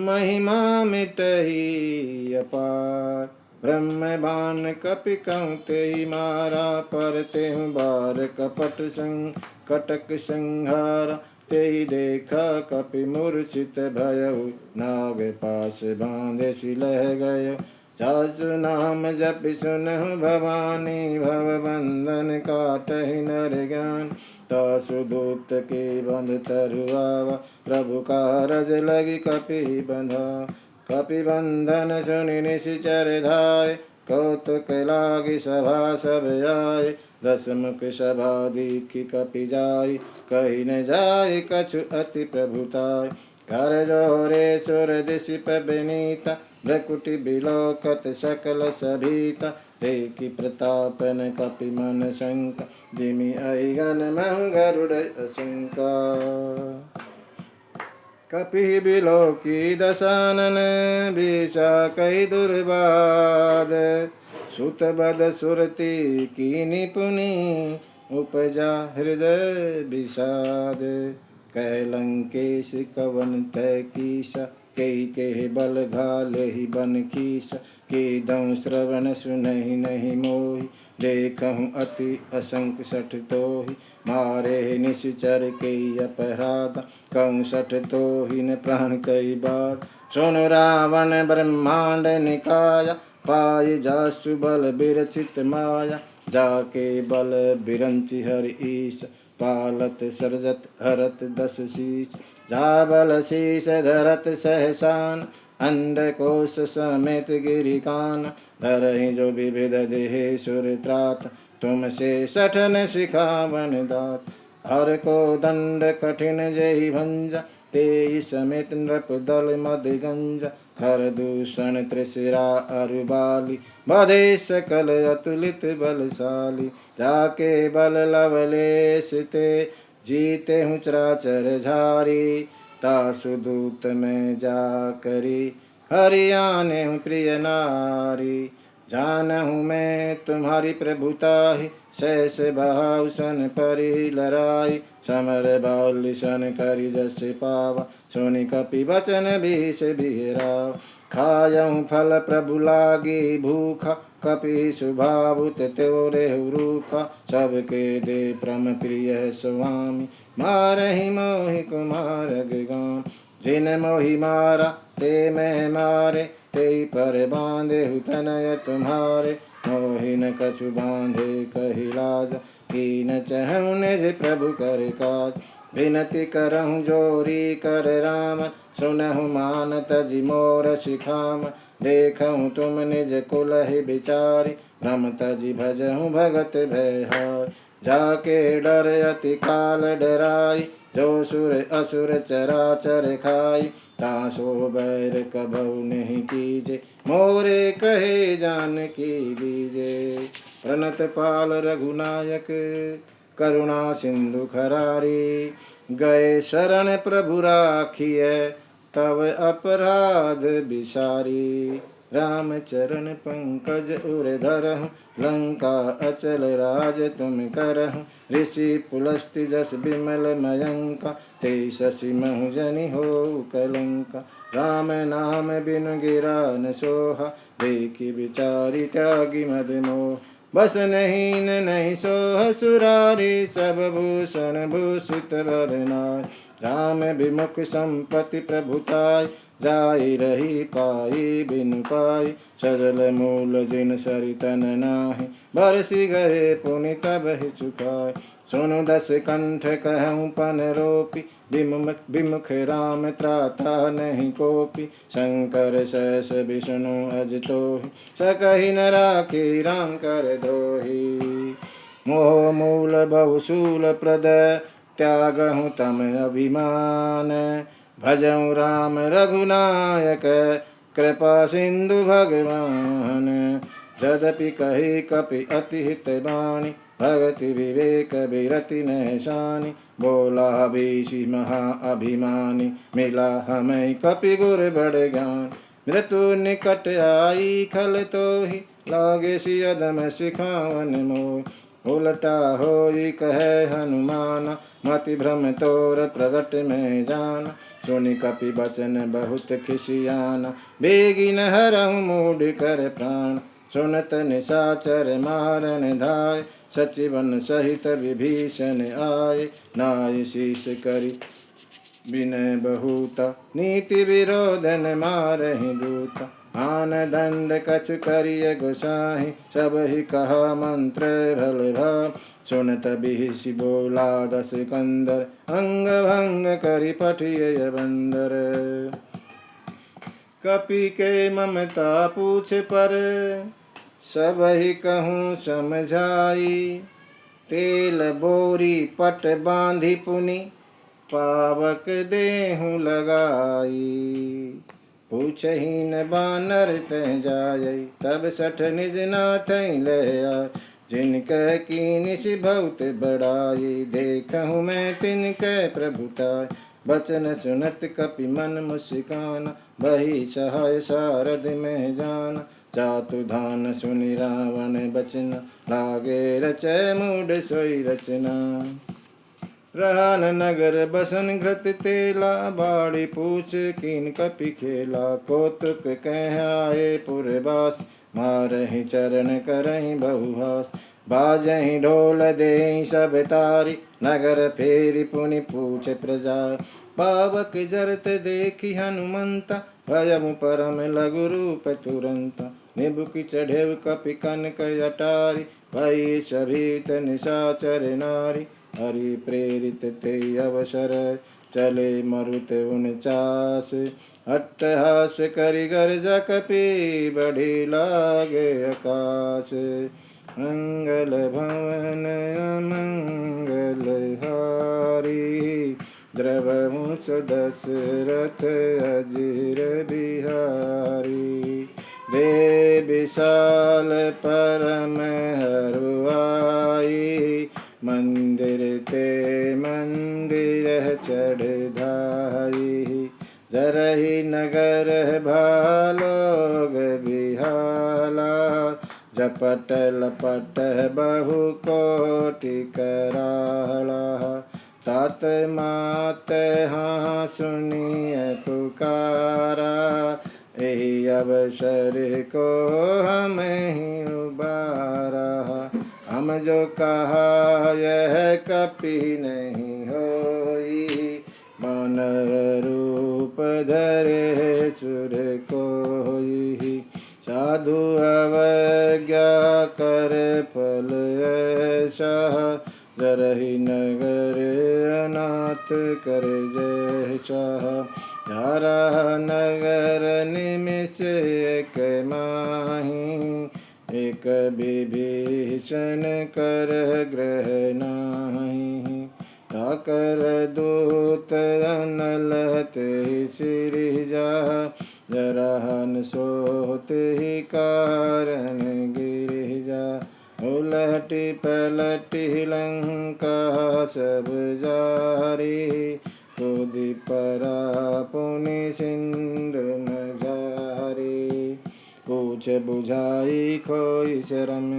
महिमा मिटही अपार, ब्रह्म बाण कपि कहूँ ते मारा, पर तेहु बार कपट कटक संहारा, तेहि देखा कपि मूर्छित भयउ, नाग पास बांधे सिलह गयो, जासु नाम जपि सुनहु भवानी, भव बंधन काटहि नर ज्ञान, तासु दूत के बंध तरुआवा, प्रभु कारज लगी कपि बंधा, कपि बंधन सुनि निशिचर धाय, कौतुक लागी सभा सब आए, दस मुख सभा दीखि कपि जाय, कही न जाय कछु अति प्रभुताय, कर जोरे सुर दिशिप बेनीता, भ्रकुटि बिलोकत सकल सभीता, देखि प्रताप न कपि मन शंका, जिमि अहिगन महु गरुड़ असंका, कपि बिलोकी दशानन, बिषा कहि दुर्बाद, सुत बद सुरति कीनि पुनि, उपजा हृदय विषाद, कह लंकेश कवन तय कीसा, के बल घाले ही बन कीस, के दऊँ श्रवण सुनहि नहीं मोहि, देखहु अति असंख सठ तोहि, मारे निश्चर के अपराध, कहूँ सठ तोहि न प्राण कई बार, सुन रावण ब्रह्मांड निकाया, पाय जासु बल बिरचित माया, जाके बल बिरंचि हरि ईश, पालत सरजत हरत दस शीश, जा बल शीश धरत सहसान, अंडकोश समेत गिरिकान, धरहि जो विविध देहे सुर त्रात, तुम से सठन सिखावन दात, हर को दंड कठिन जय भंजा, तेई समेत नृप दल मदगंजा, खर दूषण त्रिशिरा अरुबाली, बधे सकल अतुलित बलशाली, जाके बल लवलेश ते, जीते हूँ चराचर झारी, तासु दूत में जा करी, हरियाने हूँ प्रिय नारी, जानहूँ मैं तुम्हारी प्रभुताहि, शेष बहाउ सन परि लराई, समर बाहुल्य सन करि जस पावा, सुनि कपि वचन भीष बिहरा, खायहूँ फल प्रभु लागी भूखा, कपि सुभावुत त्यो रेहु रूखा, सबके दे परम प्रिय स्वामी, मारहि मोहि कुमार गाम, जिन मोहि मारा ते मैं मारे, ते पर बांधे तनय तुम्हारे, मोहि न कछु बांधे कहि लाज, की न चहु निज प्रभु कर काज, विनति करहु जोरी कर राम, सुनहु मान तजि मोर सिखाम, देखहु तुम निज कुलहि विचारी, भ्रम तजि भजहु भगत भयहार, जाके डर अति काल डराई, जो सुर असुर चराचर खाई, तासो बैर कबहु नहीं कीजे, मोरे कहे जानकी दीजे, प्रणत पाल रघुनायक करुणा सिंधु खरारी, गए शरण प्रभु राखिए, तब अपराध बिसारी, राम चरण पंकज उर धरहु, लंका अचल राज तुम करहु, ऋषि पुलस्त्य जस बिमल मयंका, ते शशि महु जनि हो कलंका, राम नाम बिनु गिरा न सोहा, देखि विचारि त्यागी मद मोह, बस नहीं सोह सुरारी, सब भूषण भूषित भरनाय, राम विमुख संपत्ति प्रभुताय, जाई रही पाई बिनु पाई, सजल मूल जिन सरितन नाही, बरसि गए पुनि तब ही सुखाय, सुनु दस कंठ कहूँ पन रोपी, विमुख राम त्राता नहीं कोपी, शंकर सहस विष्णु अज तोहि, सकहि न राखी राम कर दोहि, मोह मूल बहुशूल प्रद त्यागहु तम अभिमान भजऊ राम रघुनायक कृपा सिंधु भगवान यद्यपि कही कपि अति हित बाणी भगति विवेक विरति नहसानी बोला बेसी महा अभिमानी मिला हमें कपि गुर बड़ ज्ञान मृत्यु निकट आई खल तो ही लागे सियदम सिखावन मोह उलटा होई कहे हनुमान मति भ्रम तोर प्रगट में जान सुनि कपि बचन बहुत खिसियाना बेगिन हरहु मूढ़ कर प्राण सुनत निशाचर मारन धाय सचिवन सहित विभीषण आए नाय शीस करी विनय बहुता नीति विरोधन मारहि दूता आन दंड कछु करिय गोसाहि सब ही कहा मंत्र भल भाव सुनत बिहिषि बोला दस कंदर अंग भंग करि पठिय बंदर कपि के ममता पूछ पर सब ही कहूँ समझाई तेल बोरी पट बांधी पुनि पावक देहु लगाई पूछहि न बानर तह जाय तब सठ निज नाथ ले आय जिनकह कीनिस बहुत बड़ाई देखहु मैं तिनकह प्रभुताय बचन सुनत कपि मन मुस्काना बही सहाय सारद में जाना जातु धान सुनि रावण बचना लागे रचय मूढ़ सोई रचना रहन नगर बसन घृत तेला बाड़ी पूछ कीन कपि खेला कौतुक कह आए पुरवास मारहि चरण करहि बहुहास बाजहि ढोल देहि सब तारी नगर फेरि पुनि पूछ प्रजा पावक जरत देखि हनुमंता भयमु परम लघु रूप तुरंता निबुकि चढ़ेव कपि कनक अटारी भई सभीत निशाचर नारी हरि प्रेरित ते अवसर चले मरुत 49 अट्टहास करि गर्जा कपि बढ़ी लागे आकाश मंगल भवन अमंगल हारी द्रवहु सुदशरथ अजीर बिहारी दे विशाल परम हरुआई मंदिर ते मंदिर चढ़ धाई जरहि नगर भालोग बिहाला झपट लपट बहु कोटि कराला तात मात हाँ सुनिय पुकारा यही अवसर को हम ही उबारा हम जो कहा यह कपि नहीं होई वानर रूप धरे सुर कोई साधु अवज्ञा कर फल ऐसा जरहि नगर अनाथ कर जैसा धारा नगर निमिष एक माही एक विभीषण कर ग्रह नाही ताकर दूत अनल ते सिरिजा जरहन सोत ही कारण गिरिजा उलटी पलटी लंका सब जारी खुदी परा पुनि सिंधु न जारी पूछ बुझाई खोई शरम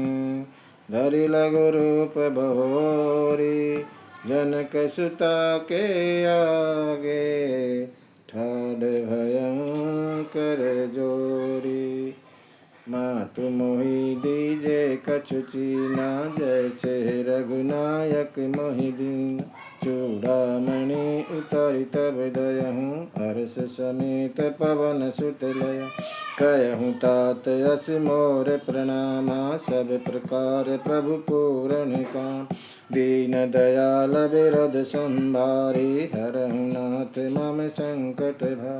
धरि लघु रूप भोरी जनक सुता के आगे ठाड़ भयंकर जोरी मातु मोहि दीजे कछु चीना जैसे रघुनायक मोहि दीन चूड़ामणि उतरि तब दयहूँ हर्ष समेत पवन सुत लय कहूँ तात यस मोर प्रणामा सब प्रकार प्रभु पूरण काम दीन दयाल विरध संभारी हरहु नाथ मम संकट भा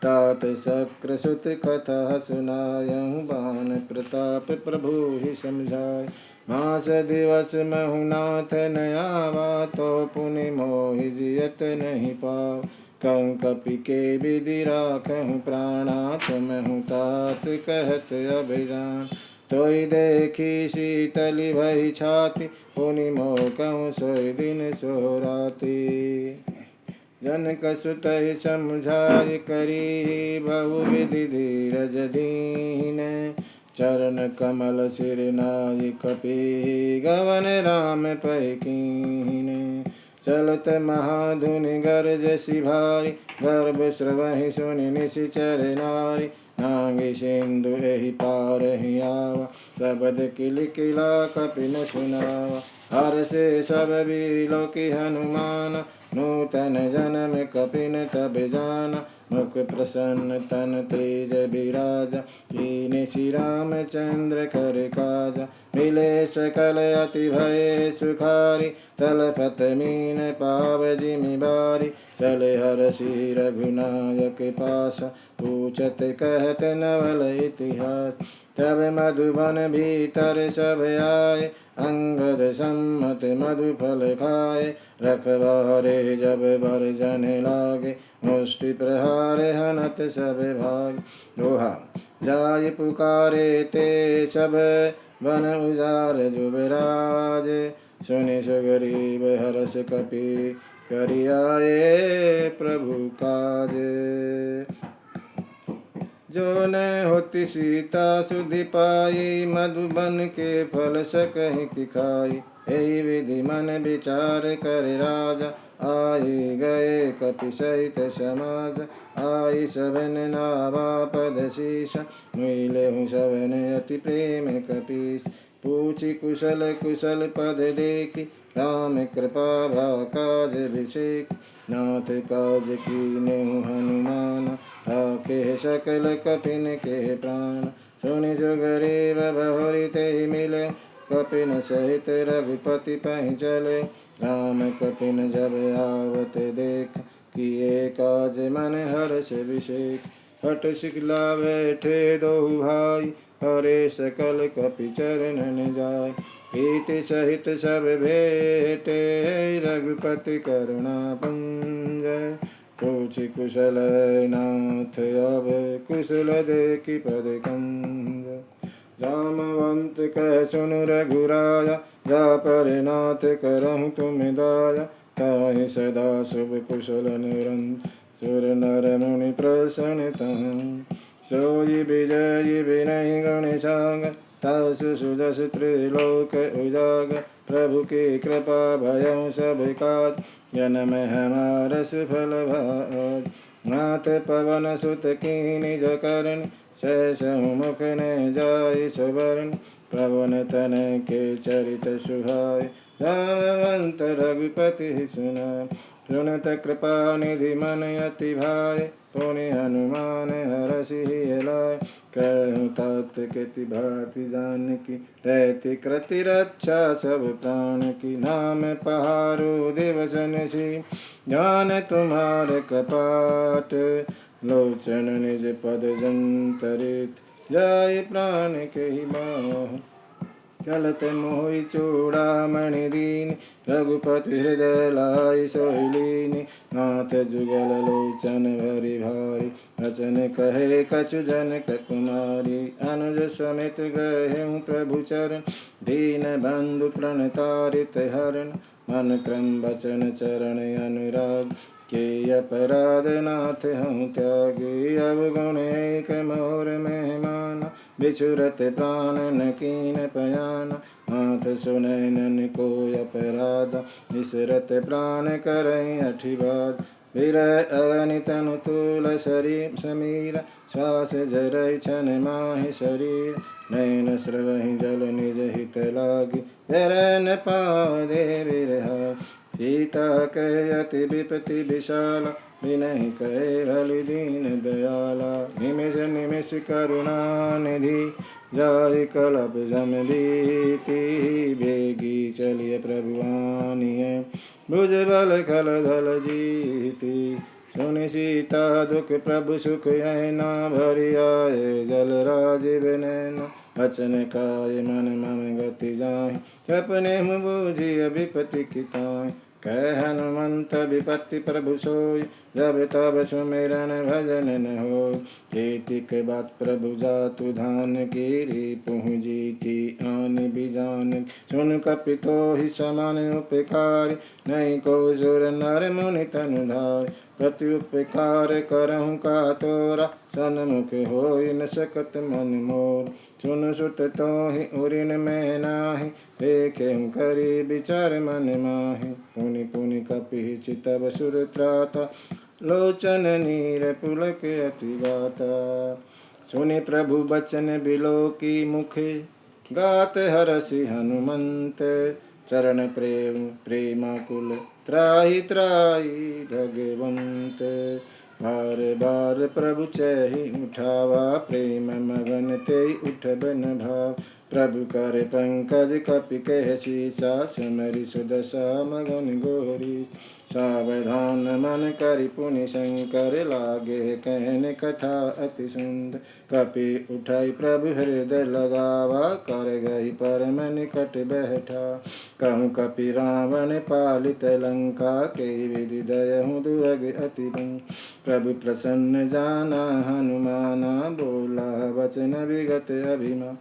तात शक्र सुत कथा सुनायहु बान प्रताप प्रभु ही समझाय। मास दिवस महु नाथ न आवा तो पुनि मोहि जियत नहीं पाव। कहूँ कपि के विधि राखहु प्राणा तुमहु तात कहत अभिजान। तोई देखी शीतली भई छाति पुनि मोह कहूँ सोई दिन सो राति। जनक सुत समझाय करी बहुविधि धीरज दीन। चरण कमल सिर नाय कपि गवन राम पै कीन। चलत महाधुनि गरजसि भारी गर्भ स्रवहि सुनि निशिचर नारी। नांगी सिंधु एहि पार ही आवा शबद किल किला कपि न सुनावा। हर्षे सब बिलोकी हनुमान नूतन जन्म कपिन तब जाना। मुख प्रसन्न तन तेज विराज कीन्ह श्री रामचंद्र कर काज। मिले सकल अति भय सुखारी तलपत मीन पाव जिमि बारी। चले हरषि रघुनायक पासा पूछत कहत नवल इतिहास। तब मधुबन भीतर सब आए अंगद सम्मत मधुफल खाए। रखवारे जब बरजन लागे मुष्टि प्रहार हनत सब भाग। दोहा जाय पुकारे ते सब बन उजार जुबराज। सुनि सुग्रीव हरष कपि करि आए प्रभु काज। जो न होती सीता सुधि पाई मधुबन के फल सकहि कि खाई। एहि विधि मन विचार कर राजा आई गए कपि सहित समाज। आई सबन नावा पद शीश मिलहु सबन अति प्रेम कपीस। पूछी कुशल कुशल पद देखी राम कृपा भा काज अभिषेक। नाथ काज कीन्हु हनुमान राखे सकल कपिन के प्राण। सुनि सुग्रीव बहुरि तेहि मिले कपिन सहित रघुपति पहि चले। राम कपिन जब आवत देख किए काज मन हर्ष विषेक। हठ शिखला बैठे दो भाई हरे सकल कपि चरणन जाय। प्रीति सहित सब भेटे रघुपति करुणा पुंज। पूछि कुशल नाथ अब कुशल देखि पद कंज। जामवंत कह सुनु रघुराया जा पर नाथ करहु तुम दाया। ताहि सदा शुभ कुशल निरंतर सुर नर मुनि प्रसन्न तं। सोई विजयी विनय गुण सागर तव सुजस त्रिलोक उजागर। प्रभु की कृपा भयउ सब काज जन्म हमार सुफल भाज। नाथ पवन सुत कीन्ह निज करन सहसहु मुख न जाय सुवर्ण। पवन तन के चरित सुहाय रामवंत रघुपति सुनाय। सुनत कृपा निधि मन अति भाय पुनि हनुमान हरषि लाय। कहूँ तात कति भांति जानकी रहती कृति रक्षा सब प्राण की। नाम पहारो दिवस निशि जान तुम्हार कपाट। लोचन निज पद जंतरित जाय प्राण के बाह। चलत मोहि चूड़ामणि दीन रघुपति हृदय लाई सोई लीनि। नाथ जुगल लोचन भरि भाई वचन कहे कछु जनक कुमारी। अनुज समेत गए प्रभु चरण दीन बंधु प्रणतारित हरण। मन क्रम वचन चरण अनुराग के अपराध नाथ हूँ त्यागी। अवगुण एक मोर मेहमान बिछुरत प्राण न कीन पयान। नाथ सुनय नन को अपराध बिसरत प्राण करई अठिबाद। विरह अगनि तनु तूल शरीर समीर श्वास जरय छन माहि शरीर। नयन स्रवहि जल निज हित लागी जरय न पाव दे बिरहा। सीता कहे अति विपति विशाला विनहि कहे भलि दीन दयाला। निमिष निमिष करुणा निधि जाय कलप जम बीती। बेगी चलिए प्रभु आनिए भुज बल खल धल जीती। सुनि सीता दुख प्रभु सुख ऐना भरि आए जल राजीव नैना बचन काय मन मम गति जाहि सपने मुँह बूझिय विपति किताय कह हनुमंत विपत्ति प्रभु सोई जब तब सुमिरन भजन न हो केतिक बात प्रभु जातु धान गिरी पुँह जीति आन बिजान सुन कपितो ही समान उपकारी नहीं को सुर नर मुनि तनुधार प्रति उपकार करहु का तोरा सन्मुख होई न सकत मन मोर सुन सुत तो ही उरिन में नाही देखे करी विचार मन माहि पुनि पुनि कपि चितव सुर त्राता लोचन नीर पुलक अति गाता सुनि प्रभु बचन बिलो की मुखे गात हरसि हनुमंत चरण प्रेम प्रेमाकुल त्राहि त्राहि भगवंत बार बार प्रभु चहि उठावा प्रेम मगन ते उठ बन भाव प्रभु कर पंकज कपि कह शीसा सुमरि सुदशा मगन गोरी सावधान मन करि पुनि शंकर लागे कहन कथा अति सुंदर कपि उठाई प्रभु हृदय लगावा कर गई परम निकट बैठा कहूँ कपि रावण पालित लंका के विधि दयहु दुर्ग अति प्रभु प्रसन्न जाना हनुमाना बोला वचन विगत अभिमान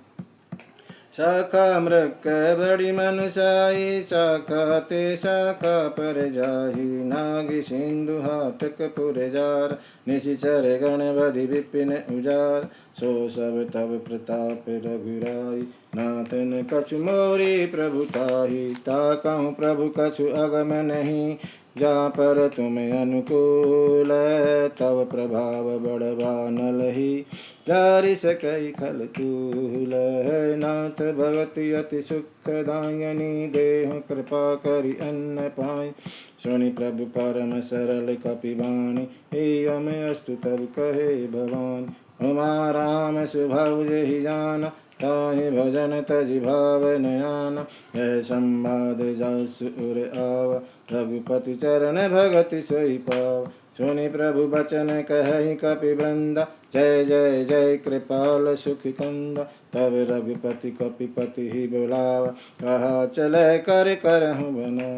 शाखा मृक बड़ी मनसाई शाखा ते शाखा पर जाही नागी सिंधु हाथ कपूर जार निशिचर गण बधि विपिन उजार सो सब तब प्रताप रघुराई नाथन कछु मोरी प्रभु ताही ताकहु प्रभु कछु अगम नहीं जहाँ पर तुम अनुकूल तव प्रभाव बड़वा न लही जारि सकई खल तूल है नाथ भगति अति सुखदायनी देह कृपा करि अन्न पाई सुनि प्रभु परम सरल कपिवाणी एयम अस्तु तब कहे भवान उमा राम स्वभाव जेहि जाना ताहि भजन तजि भाव नयान यह संवाद जस उर आव रघुपति चरण भगति सोई पाव सुनि प्रभु बचन कहि कपि वृंदा जय जय जय कृपाल सुख कंदा तब रघुपति कपिपति ही बुलाव कहा चले कर करहु बना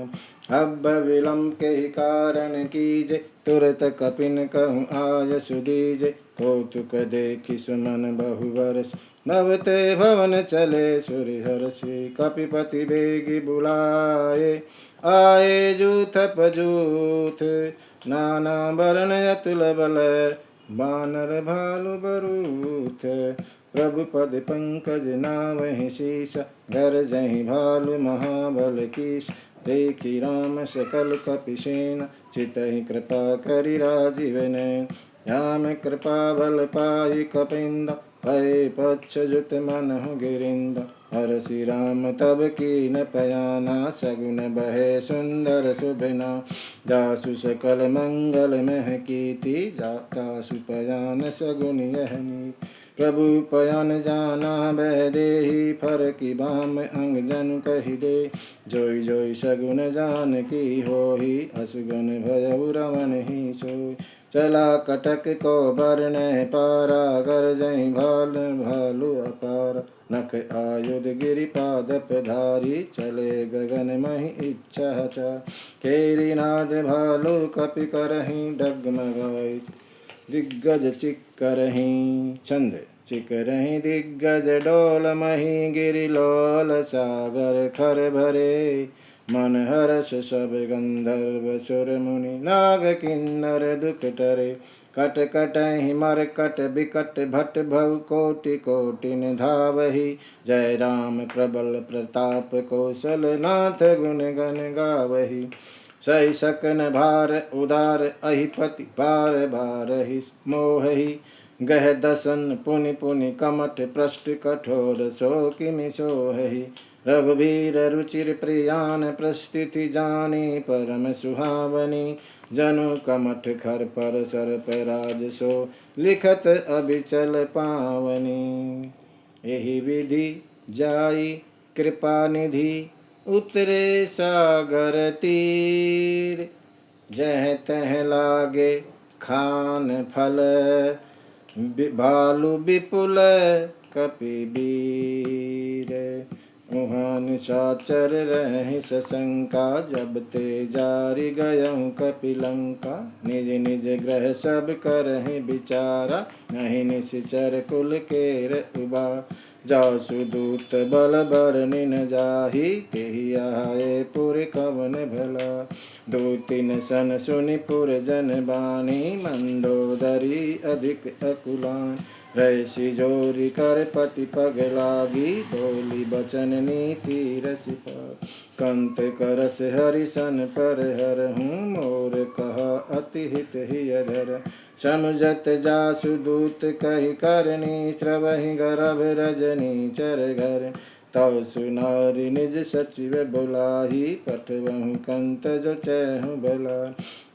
अब विलम्ब के कारण कीजे तुरत कपिन कहूँ आय सुदीजे कौतुक देखि सुमन बहु बरस नवते भवन चले सुरि हर्षि कपिपति बेगी बुलाए आए जूथ पजूथ नाना वरण अतुल बल बानर भालु बरूथ प्रभु पद पंकज नावहि शीस घर जहि भालु महाबल कीस देखि राम सकल कपिसेन चितहि कृपा करि राजीव नैन राम कृपा बल पाई कपिंद भय पक्ष जुत मनहु गिरिंद हरषि राम तब कीन पयाना सगुन बहे सुंदर सुभिना दासु सकल मंगल मह कीति जातासु पयान सगुन यह नीति प्रभु पयन जाना बह देहि फर की बाम अंग जन कहि दे जोई जोई सगुन जान की होहि असुगुन भयउ रमन ही सोई चला कटक को बरन पारा कर जय भाल भालु अपार नख आयुध गिरिपाद धारी चले गगन महि इच्छा केरी नाद भालु कपि करहि डगमगाई दिग्गज चिक्करहि छंद चिकरहि दिग्गज डोल महि गिरिलोल सागर खर भरे मन हर्ष सब गंधर्व सुर मुनि नाग किन्नर दुख टरे कट कटहि मरकट बिकट भट भव कोटि कोटिन धावहि जय राम प्रबल प्रताप कौशल नाथ गुण गण गावहि सही सकन भार उदार अहिपति बार बारहि मोहि गह दसन पुनि पुनि कमठ पृष्ठ कठोर सो किमि सोहि रघुवीर रुचिर प्रियान प्रस्थिति जानी परम सुहावनी जनु कमठ खर पर सर राज सो लिखत अभिचल पावनी यही विधि जाई कृपा निधि उतरे सागर तीर जह तह लागे खान फल भालु विपुल कपिवीर। उहाँ निशाचर रहि सशंका जब ते जारि गयऊँ कपिलंका। निज निज ग्रह सब करहि विचारा नहीं निश्चर कुल केर उबार। जाऊ सुदूत बल बरनि न जाहि तेहि आए पुर कवन भला। दो तीन सन सुनि पुर जन बानी मंदोदरी अधिक अकुलान। रैसी जोरी कर पति पग लागी बोली बचन नीति रसिपा। कंत करस हरिसन पर हर हूँ मोर कहा अति हित ही अधर। समझत जासु दूत कही करनी श्रवहि गर्भ रजनी चर घर। तव सुनारी निज सचिव बुलाही पठवहु कंत जो चहु भला।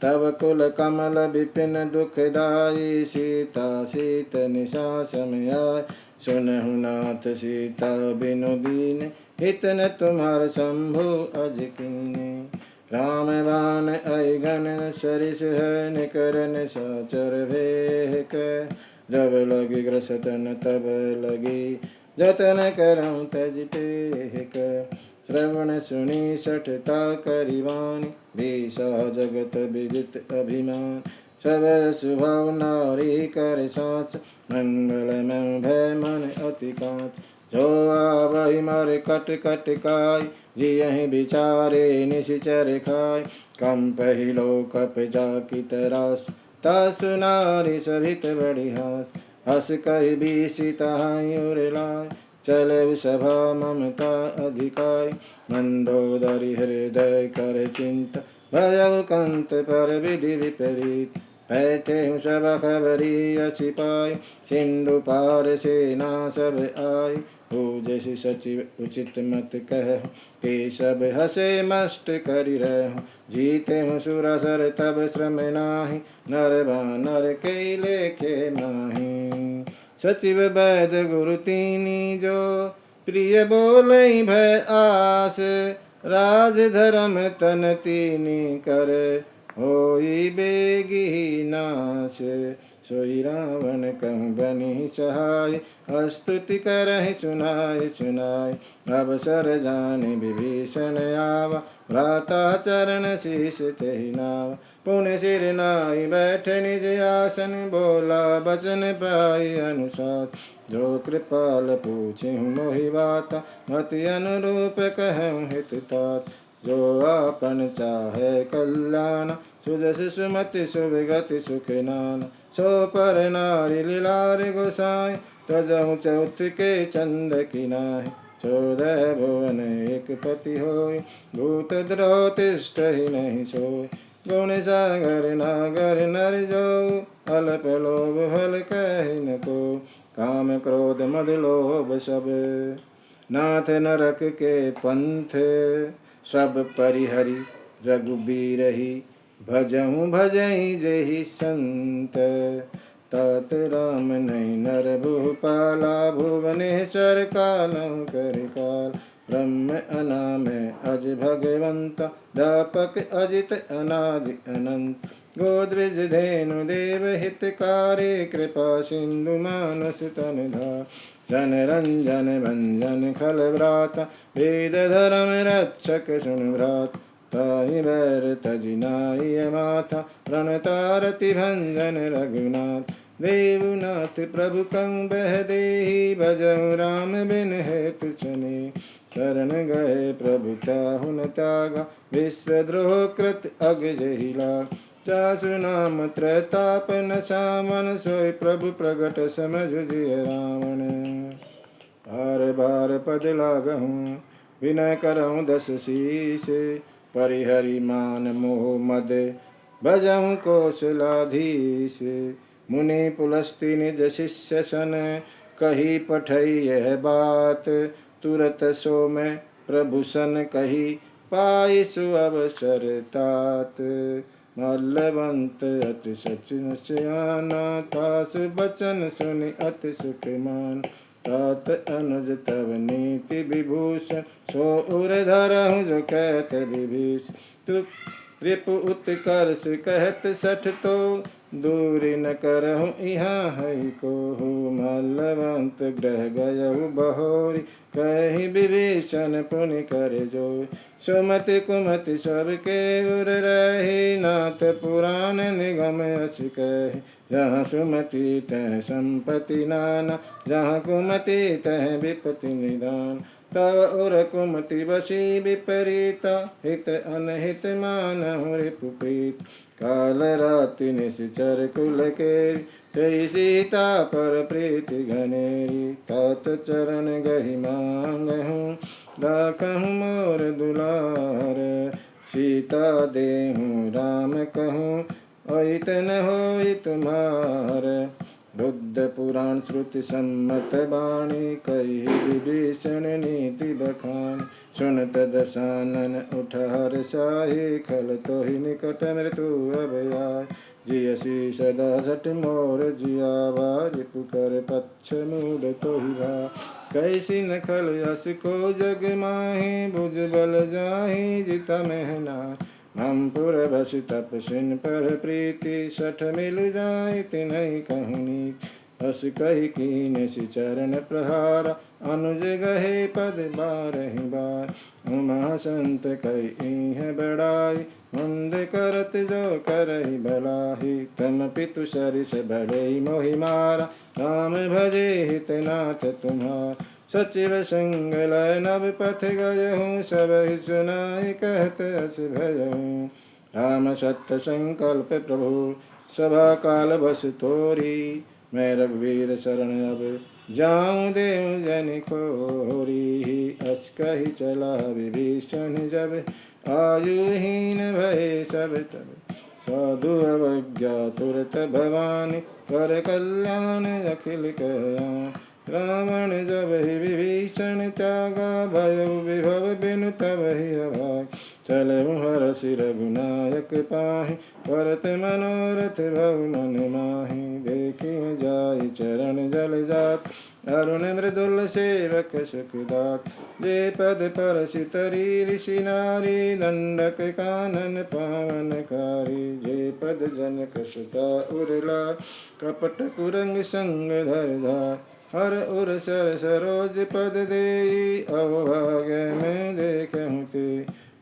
तब कुल कमल विपिन दुखदाई सीता सीत निशा समय आय। सुनहु नाथ सीता बिनु दीन हित न तुम्हार शंभु अज कीने। राम बाण अइगन सरिस है निकरन साचर भेक। जब लगी ग्रसतन तब लगी जतन करऊँ तज टेक। श्रवण सुनी सठता करिवानी बीसा जगत विजित अभिमान। सब स्वभाव नारी कर साच मंगलमय भय मन अति कांच। जो आवहि मर कट कट काय जियहि विचारे निशिचर खाय। कंपहि लोक जाकित रास तासु नारी सभित बड़ी हास। हस कहि बीसी तहाई उर लाय चले सभा ममता अधिकाय। मंदोदरी हृदय कर चिंत भयउ कंत पर विधि विपरीत। बैठे सब खबरी असी पाय सिंधु पार सेना सब आय। हो जैसे सचिव उचित मत कह ते सब हसे मस्त करि रहूँ। जीते हूँ सुरसर तब श्रम नाही नर बानर के लेखे माही। सचिव वैद गुरु तीनी जो प्रिय बोलई भय आस। राज धर्म तन तीनी कर होई बेगी नाश। सोई रावण कहूँ बनि सहाय स्तुति करहि सुनाय सुनाय। अवसर जानि विभीषण आवा भ्राता चरण शीस तेहि नावा। पुन सिर नाई बैठ निज आसन बोला बचन पाई अनुसार। जो कृपाल पूछहु मोहि बाता मति अनुरूप कहूँ हित तात। जो आपन चाहे कल्याण सुजस सुमति सुविगति सुख नाना। सो पर नारी लीलार गोसाई तजहु चौथ के चंद की नाहि। 14 भुवन एक पति होय भूत द्रोह तिष्ठ ही नहीं सोय। गुण सागर नागर नर जो अल्प लोभ फल कहि न को। काम क्रोध मद लोभ सब नाथ नरक के पंथ। सब परिहरि रघुबीरहि भजहु भजहि जेहि संत। तात राम नहीं नर भूपाला भुवनेश्वर कालहु कर काल। ब्रह्म अनामय अज भगवंत व्यापक अजित अनादि अनंत। गोद्विज धेनु देव हितकारी कृपा सिंधु मानस तन धार। जन रंजन भंजन खल व्राता वेद धर्म रक्षक सुन भ्रात। ताहि बैर तजि नाहि माथा प्रणतारति भंजन रघुनाथ। देवनाथ प्रभु कहूँ बह देहि भजहु राम बिन हेतु छने। शरण गए प्रभु ताहु न त्यागा विश्वद्रोह कृत अग जहि लाग। जासु नाम त्रैताप न सामन सोई प्रभु प्रगट समझ जिय रावण। बार बार पद लागहूँ विनय करऊँ दस शीस। परिहरि मान मोह मद भजहु कौशलाधीश। मुनि पुलस्ति निज शिष्य सन कही पठई यह बात। तुरत सो मैं प्रभु सन कही पाई सुअवसर तात। मल्लवंत अति सचिन सयाना तासु बचन सुनि अति सुख मान। तात अनुज तव नीति विभूषण सो उर धरहु जो कहत विभीषण। तु रिपु उत्कर्ष कहत सठ तो दूरी न करहु यहाँ है को मल्लवंत ग्रह गयहु बहोरी कही विभीषण पुनि कर जो सुमति कुमति सबके उर रही नाथ पुराण निगम यश कही जहाँ सुमति तह संपत्ति नाना जहाँ कुमति तह विपत्ति निदान तव उर कुमति बसी विपरीता हित अनहित मानहु रिपुप्रीत काल राति निश्चर कुल के तेई सीता पर प्रीति घनेरी तात चरण गहि मांगहूँ राखहूँ मोर दुलार सीता देहूँ राम कहूँ अहित न होई तुम्हार बुद्ध पुराण श्रुति सम्मत बाणी कही विभीषण नीति बखान सुनत दशानन उठ हर्षाहि खल तो ही निकट मृत्यु अब आए जियसी सदा सट मोर जियावा रिपु कर पक्ष मूड तो ही भा कैसी न खल यस को जग माही भुज बल जाही जिता महना हम पुर बस तपसिन पर प्रीति सठ मिल जाय तिन्हि कहनी हस कही कीन चरण प्रहार अनुज गहे पद बारहि बार उमा संत कही है बड़ाई मंद करत जो करहि भलाई तम पितु सरिस बड़े मोहि मारा राम भजे हित नाथ तुम्हार सचिव संगल नव पथ गयहूँ सब सुनाई कहत अस भयहूँ राम सत्य संकल्प प्रभु सभा काल बस तोरी मैं रघुवीर शरण अब जाऊँ देऊँ जन खोरी अस कही चला विभीषण जब आयुहीन भय सब तब साधु अवज्ञा तुरत भवानी कर कल्याण अखिल कयान रावण जब ही विभीषण त्यागा भय विभव बिनु तब ही अभाग चलहु हरषि रघुनायक पाहि करत मनोरथ भव मन माहि देखि जाय चरण जल जात अरुण मृदुल सेवक सुखदात जे पद परसि तरी ऋषि नारी दंडक कानन पावनकारी जे पद जनक सुता उरला कपट कुरंग संग धर धार हर उर सर सरोज पद देई अवभाग्य में देखहु ते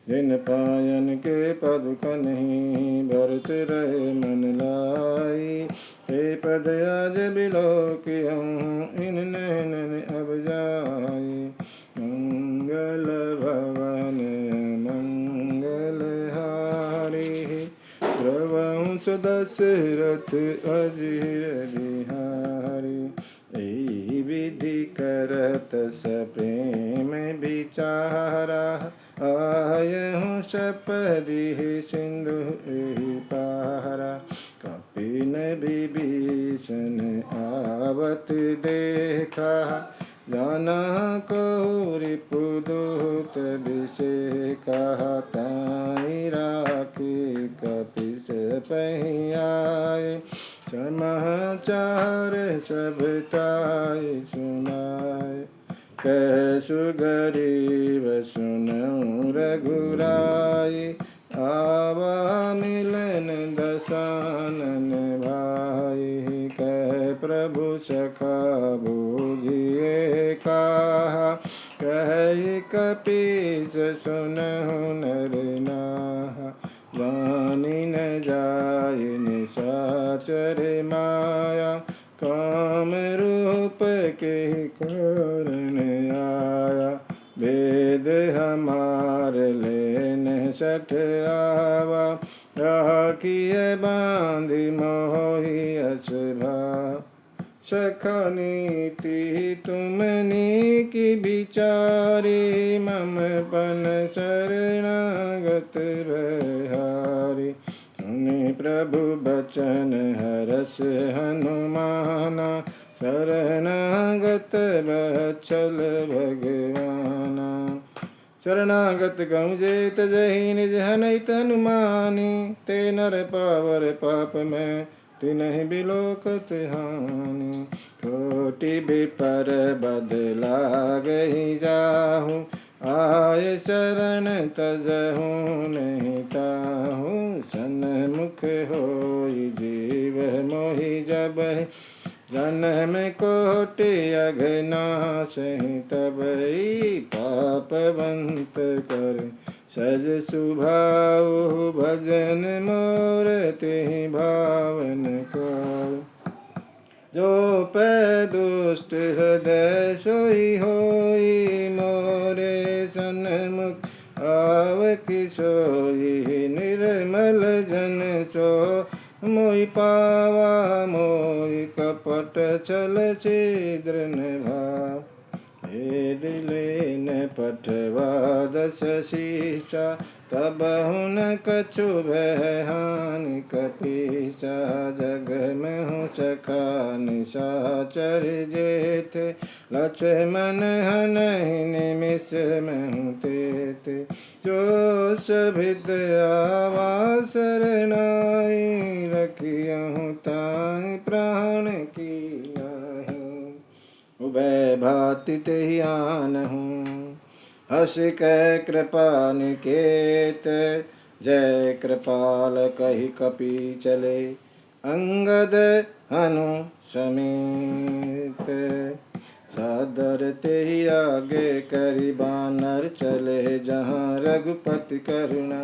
जिन पायन के पदुक नहीं भरत रहे मन लाई ते पद आज बिलोकियहूँ इन नैनन अब जाई मंगल भवन मंगल हारी प्रभु सुदशरथ अजीर बिहारी विधि करत सप्रेम विचारा आयहूँ सपदि सिंधु पारा कपिन विभीषण आवत देखा जाना को रिपुदूत विषेका ताई राखी कपिस पहियाए समाचार सब ताई सुनाए कैसु गरीब सुनऊँ रघुराई आवा मिलन दसानन भाई कह प्रभु सखा बूझिए कहा कह कपीस सुनहु नर नाहा वाणी न जाय निशाचर माया काम रूप के कारण आया वेद हमार लेन सठ आवा राखिए बांधि मोहि असभा सखा नीति तुमनी की बिचारी मम पन शरणागत बहारी सुनि प्रभु बचन हरस हनुमाना शरणागत बच्छल भगवाना शरणागत गौ जेत जही निज हनैत हनुमानी ते नर पावर पाप में तिन्हि बिलोकत हानि कोटि विपर बदला गही जाहू आय शरण तजहूँ नहीं ताहूँ, सन्मुख होई जीव मोहि जब जन्म कोटि अघनासहि तबहि पापवंत कर सज सुभाऊ भजन मोर तिहि भावन कर। जो पै दुष्ट हृदय सोई होई मोरे सन्मुख आवकी सोई निर्मल जन सो मोहि पावा मोहि कपट छल छिद्र भाव। हे दिले न पठवा दस शीशा तब हुन कछु भय हानि कपीसा। जग में हूँ सखा निशाचर जेते लक्ष्मण हनहि निमिष में हूँ तेते। जो सभित आवा शरणाई रखियहूँ ताहि प्राण की नाहीं। उभय भाति तेहि आनहूँ हस कै कृपा निकेत। जय कृपाल कहि कपि चले अंगद हनु समेत। सादर तेहि आगे करि बानर चले जहाँ रघुपति करुणा।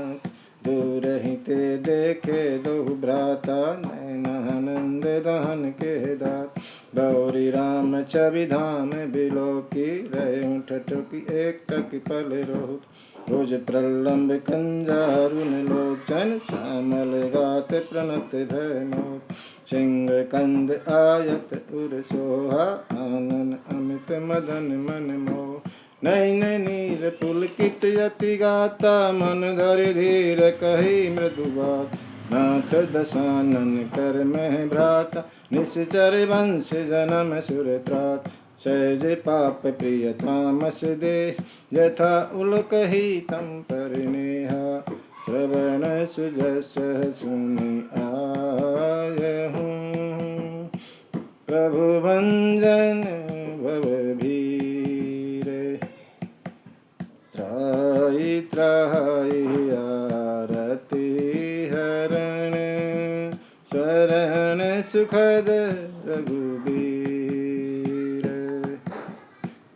दूर ही ते देखे दो भ्राता नैनानंद दहन के दात। गौरी राम छवि धाम बिलोकी रहे ठठुकी एक टक पल रोहु। रोज प्रलम्ब कंजारुन लोचन श्यामल गात प्रणत भय मोर। सिंह कंद आयत उर सोहा आनन अमित मदन मन मोह। नैन नीर पुलकित यति गाता मन धरि धीर कही मृदु बात। नाथ दशानन कर मह भ्राता निश्चर वंश जन्म सुर त्रात। सहज पाप प्रिय तामस दे यथा उलकहि तम परिनेहा। श्रवण सुजस सुनि आयहूँ प्रभु भंजन भव भीरे। त्राहि त्राहि आरती हरण शरण सुखद रघुबीर।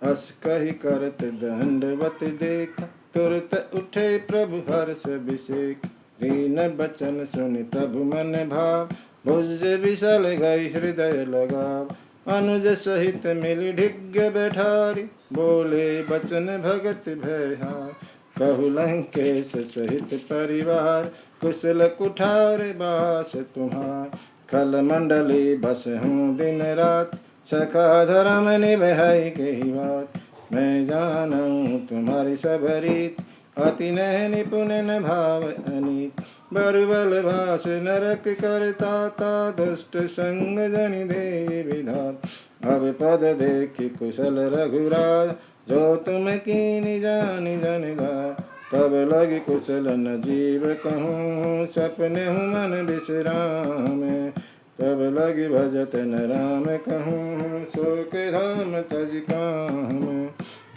हस कहि करत दंडवत देखा तुरत उठे प्रभु हर्ष अभिषेक। दीन बचन सुनि प्रभु मन भाव भुज विशल गई हृदय लगाव। अनुज सहित मिली ढिग्ग बैठारी बोले बचन भगत भयहार। कहु लंकेश सहित परिवार कुशल कुठार बास तुम्हार। खल मंडली बस हूँ दिन रात सखा धर्म निभई के बात। मैं जानूँ तुम्हारी सब रीत अति नह निपुण न भाव अनीत। बरुबल भाष नरक करता ता दुष्ट संग जनि दे विधात। अब पद देखि कुशल रघुराज जो तुम कीनि जानि जन गाय। तब लगी कुशल न जीव कहूँ सपने हूँ मन विश्राम। तब लगी भजत न राम कहूँ शोक धाम तज काम।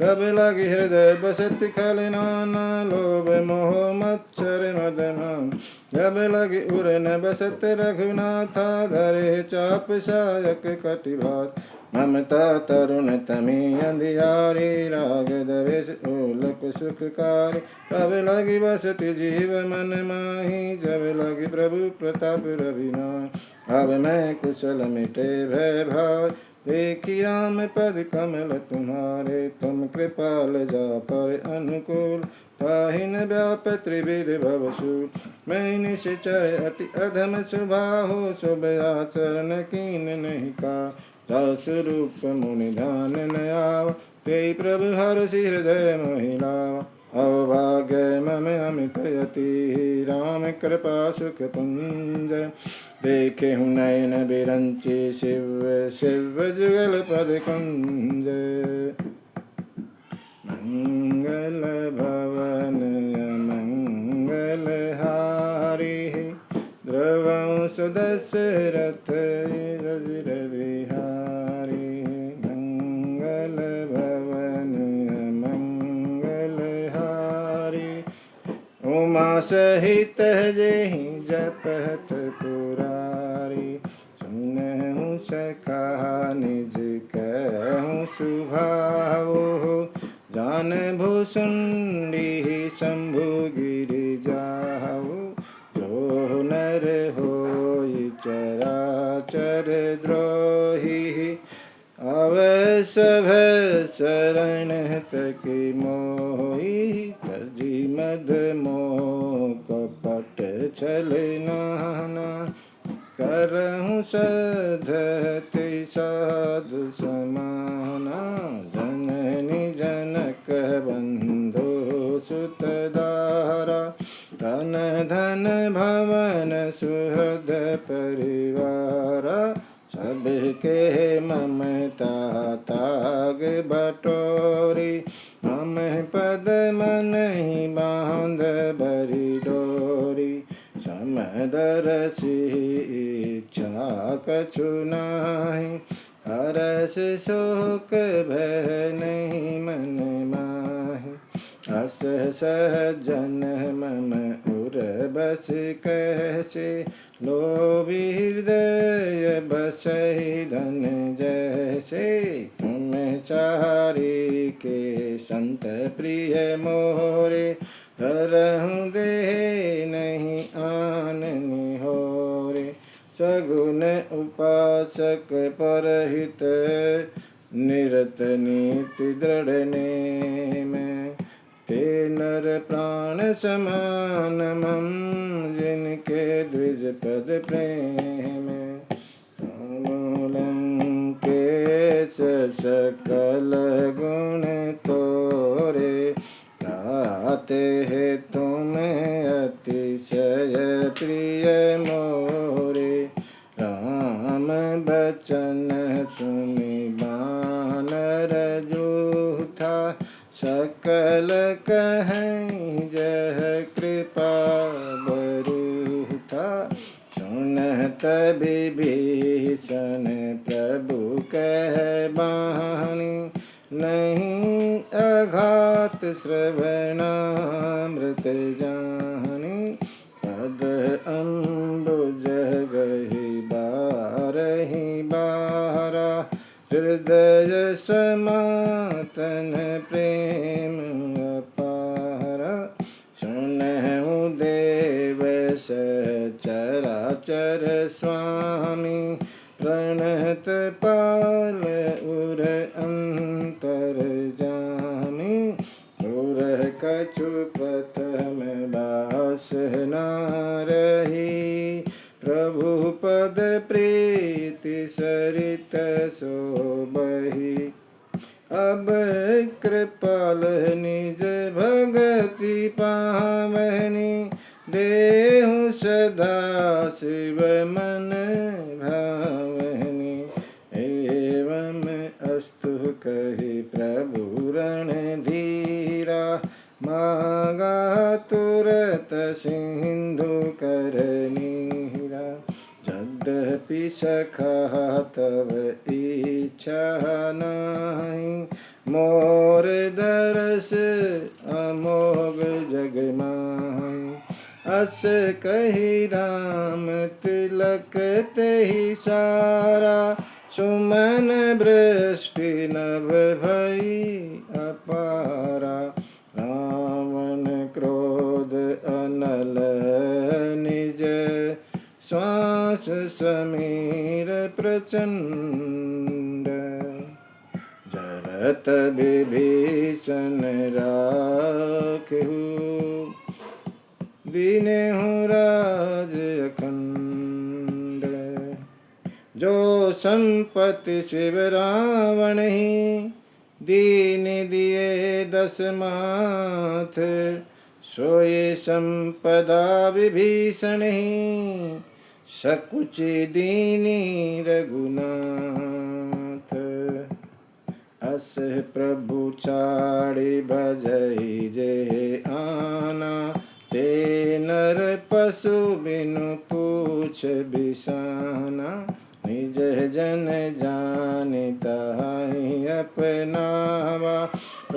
तब लगी हृदय बसत खल नाना लोभ मोह मच्छर मदमान। जब लगी उर न बसत रघुनाथा धरे चाप सायक कटिभात। ममता तरुण तमी अंधियारी राग द्वेष ओलक सुखकारी। तब लगी बसति जीव मन माही जब लगी प्रभु प्रताप रविनाथ। अब मैं कुशल मिटे भय भाव देखी राम पद कमल तुम्हारे। तुम कृपाल जा पर अनुकूल ताहिन व्याप त्रिविध भवसूल। मैं निश्चर अति अधम स्वभाव शुभ आचरण कीन नहीं का। स्वरूप मुनि ध्यान न आव ते प्रभु हरषि हृदय मोहिलावा। अवभाग्य मम अमित यति राम कृपा सुख पुंज। देखे हूँ नयन बिरंची शिव शिव जुगल पद कुंज। मंगल भवन मंगल हारी द्रवं सुदशरथ बिहारी। मंगल भवन मंगल सहित जेहि जपत पुरारी। सुनहु सखा निज कहूँ सुभाओ, जान भुसुंडी शंभु गिरि जाओ। जो नर होई चराचर द्रोही, अवसभ शरण तकी मोही। तजी मद मोह कपट छल नाना, करहूँ सधति साधु समाना। जननी जनक बंधु सुत दारा, धन धन भवन सुहृद परिवारा। सबके ममता ताग बटोरी, हम पद मन ही बांध बरी डोरी। समदरसी इच्छा कछु नाही, हरस शोक भय नहीं मन माहि। अस सहजन मम उर बस कैसे, लोभी हृदय बसहि धन जैसे। तुम चारि के संत प्रिय मोरे, धरहूँ देह नहीं आन निहोरे। सगुन उपासक परहित, निरत नीति दृढ़ नेम। ते नर प्राण समान मम, जिनके द्विज पद प्रेम। सोलंकेश सकल गुण तोरे, गाते हैं तुम अतिशय प्रिय मोरे। राम बचन सुनि बानर जूठा, सकल कहें जह कृपा बरूठा। सुनत विभीषण प्रभु कह बानी, नहीं अघात श्रवणामृत जानी। पद अम्बुज गहि बारहि बारा, हृदय समातन प्रेम अपारा। सुनहु देव सचराचर स्वामी, प्रणत पाल उर अंतर जामी। उर कछु प्रथम बास नारही, प्रभु पद प्रीति सरित सोबही। अब कृपाल निज भगति पावनी, देहु सदा शिव मन भावनी। एवं अस्तु कहि प्रभु रणधीरा, मागा तुरत सिंधु कर नीरा। यद्यपि सखा तव इच्छा नाही, मोर दरस अमोघ जग माही। अस कही राम तिलक तेहि सारा, सुमन वृष्टि नभ भई अपारा। रावण क्रोध अनल निज, श्वास समीर प्रचंड। जरत विभीषण राखहु, दीनहु राज अखंड। जो संपत्ति शिव रावण ही, दीन दिए दस माथ। सोए संपदा विभीषण ही, सकुचि दीनी रघुनाथ। अस प्रभु छाड़ि भजई जे आना, ते नर पशु बिनु पूछ बिसाना। निज जन जानि ताहि अपनावा,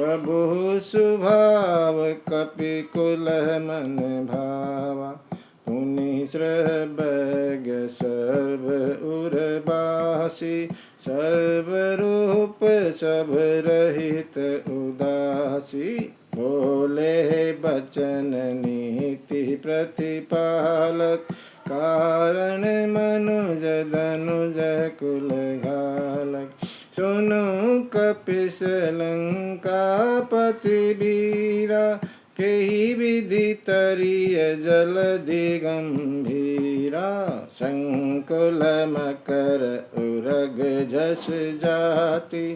प्रभु सुभाव कपिकुल मन भावा। पुनि सर्वज्ञ सर्व उर्वासी, सर्वरूप सब रहित उदासी। बोले बचन नीति प्रतिपालक, कारण मनुज धनुज कुल घालक। सुनो कपिस लंकापति वीरा, केहि विधि तरिय जलधि गंभीरा। संकुल मकर उरग झस जाति,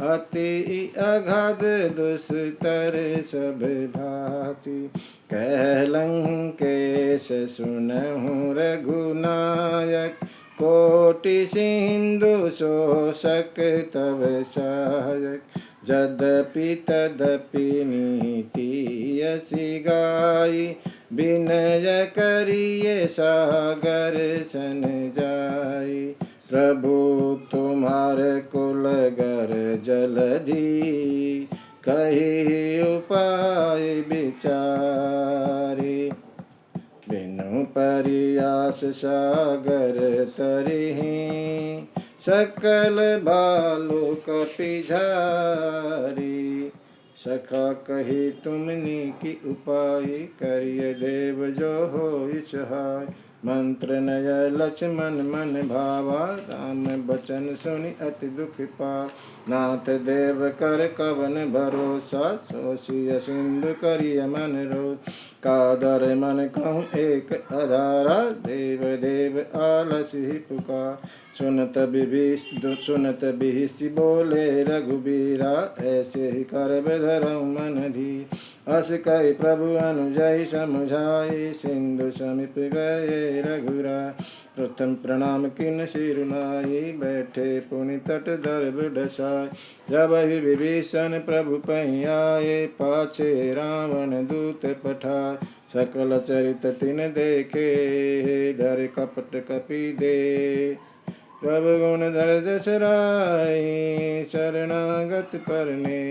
अति अगाध दुस्तर सब भांति। कह लंकेश सुनहु रघुनायक, कोटि सिंधु शोषक तव सहायक। यद्यपि तदपि नीति यसी गाई, विनय करिए सागर सन जाई। प्रभु तुम्हारे कुल गर जलधि, कही उपाय विचारी। बिनु प्रयास सागर तरिहि, सकल भालु कपि झारी। सखा कही तुमनी की उपाय, करिय देव जो होई सहाय। मंत्र नय लक्ष्मण मन भावा, राम बचन सुनि अति दुख पावा। नाथ देव कर कवन भरोसा, सो सिय सिंधु करिय मन रोष। कादर मन कहूँ एक अधारा, देव देव आलस ही पुकार। सुनत बिहिषि बोले रघुबीरा, ऐसे ही कर धरऊ मन धी। अस कहि प्रभु अनुजहि समझाई, सिंधु समीप गए रघुराय। प्रथम प्रणाम किन सिर नाई, बैठे पुनि तट दर्भ डसाय। जब ही विभीषण प्रभु पहि आए, पाछे रावण दूत पठाय। सकल चरित तिन देखे, धर कपट कपि दे। प्रभु गुण धर दसराई, शरणागत परने।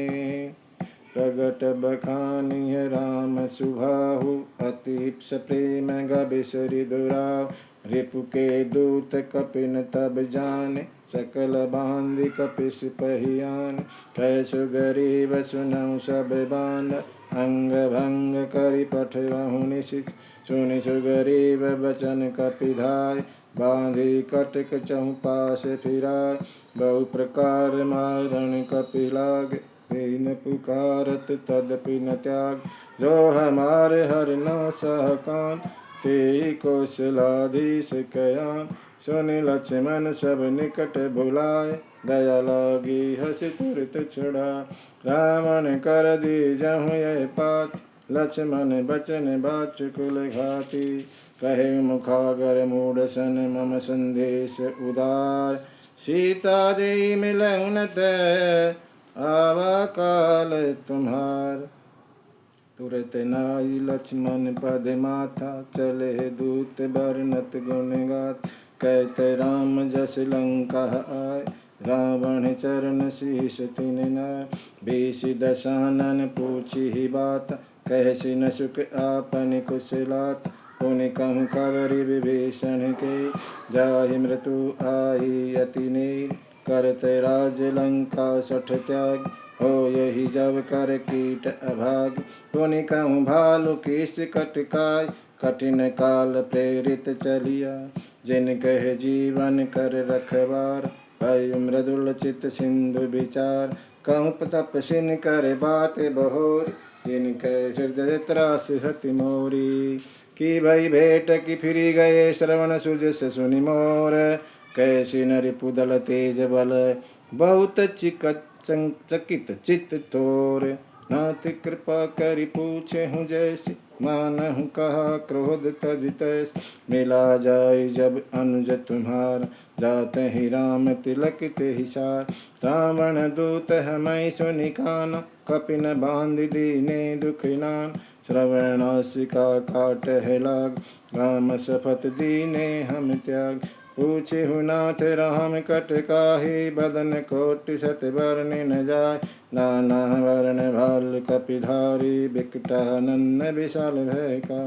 प्रगट बखानिय राम सुभाहु, अति सप्रेम गबिसरि दुराव। रिपु के दूत कपिन तब जाने, सकल बांधि कपिस पहियान। कैसु गरीब सुनऊ सब बांध, अंग भंग करि पठवहु निशिच। सुनि सुगरीब बचन कपिधाय, बांधि कटक चहु पास फिराय। बहु प्रकार मारण कपि लागे, न पुकारत तदपि न त्याग। जो हमारे हर न सहकान, ते कौशलाधीश कयान। सुनि लक्ष्मण सब निकट बुलाए, दया लागी हस तुरत छुड़ाए। रावण कर दीजहु यह पात, लक्ष्मण बचन बाचुकुल घाति। कहे मुखागर मूढ़ सन मम संदेश उदार। सीता जी मिलहु न तै, आवा काल तुम्हार। तुरत नाई लक्ष्मण पद माथा, चले दूत बरनत गुण गाथ। कहते राम जस लंका आय, रावण चरण शीस तिन नाय। बीसि दशानन पूछी ही बात, कहसि न सुख आपन कुशलात। पुनि कहूँ कवरि विभीषण के, जाहि मृत्यु आई अति नीर। करते राज लंका सठ त्याग, हो यही जब कर कीट अभाग। पुनि कहूँ भालु किस कटकाय, कठिन काल प्रेरित चलिया। जिन कह जीवन कर रखवार, भय मृदुल चित सिंधु विचार। कहूँ तपसिन कर बात बहोर, जिन कह हृदय त्रास हति मोरी। की भई भेंट की फिरी गए, श्रवण सुजस सुनि मोर। कैसी नरि पुदल तेज बल, बहुत चकित चित तोर। नाथ कृपा करि पूछे हूँ जैसी, मानहु कहा क्रोध तज तैस। मिला जाय जब अनुज तुम्हार, जाते ही राम तिलक ते ही सार। रावण दूत हमै सुनि काना, कपिन बांध दीने दुख नान। श्रवण नासिका काट है लाग, राम शपथ दीने हम त्याग। पूछहु नाथ राम कट काहि, बदन कोटि सत बरनि न जाय। नाना वर्ण भाल कपिधारी, बिकटानन विशाल भय का।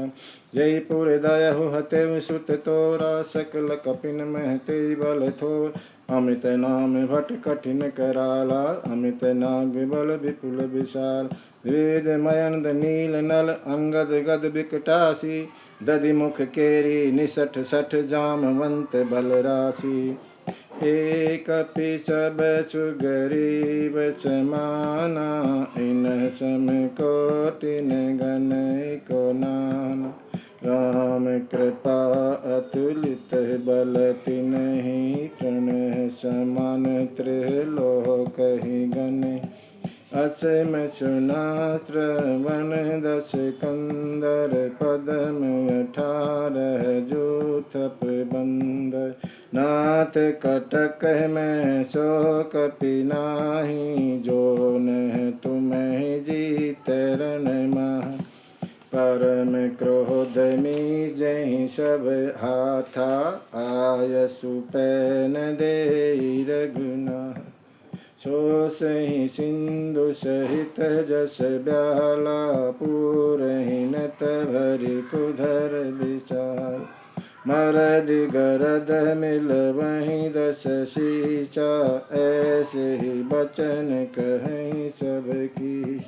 जयपुर दयहु हतेउ सुत तोरा, सकल कपिन महते बल थोर। अमृत नाम भट कठिन कराला, अमृत नाग बल विपुल विशाल। वेद मयंद नील नल अंगद गद बिकटासी, दधि मुख केरी निसठ सठ जामवंत बल राशि। एक कपि सब सुगरीब समाना, इन सम कोटिन गणय को नाना। राम कृपा अतुलित बल तिन्हि, तृण समान त्रिलोक ही गणे। असम सुना श्रवण दस कंदर, पदम 18 जूथप बंदर। नाथ कटक में सो कपि नाही, जो न तुम्हें जीत रण माह। परम क्रोध में जहि सब हाथा, आय सुपैन देई रघुनाथ। सो सही सिंधु सहित जस ब्याला, पूरहि नत भरि कुधर विशाल। मरद गरद मिल वहीं दस शीशा, ऐसे ही बचन कहीं सब की।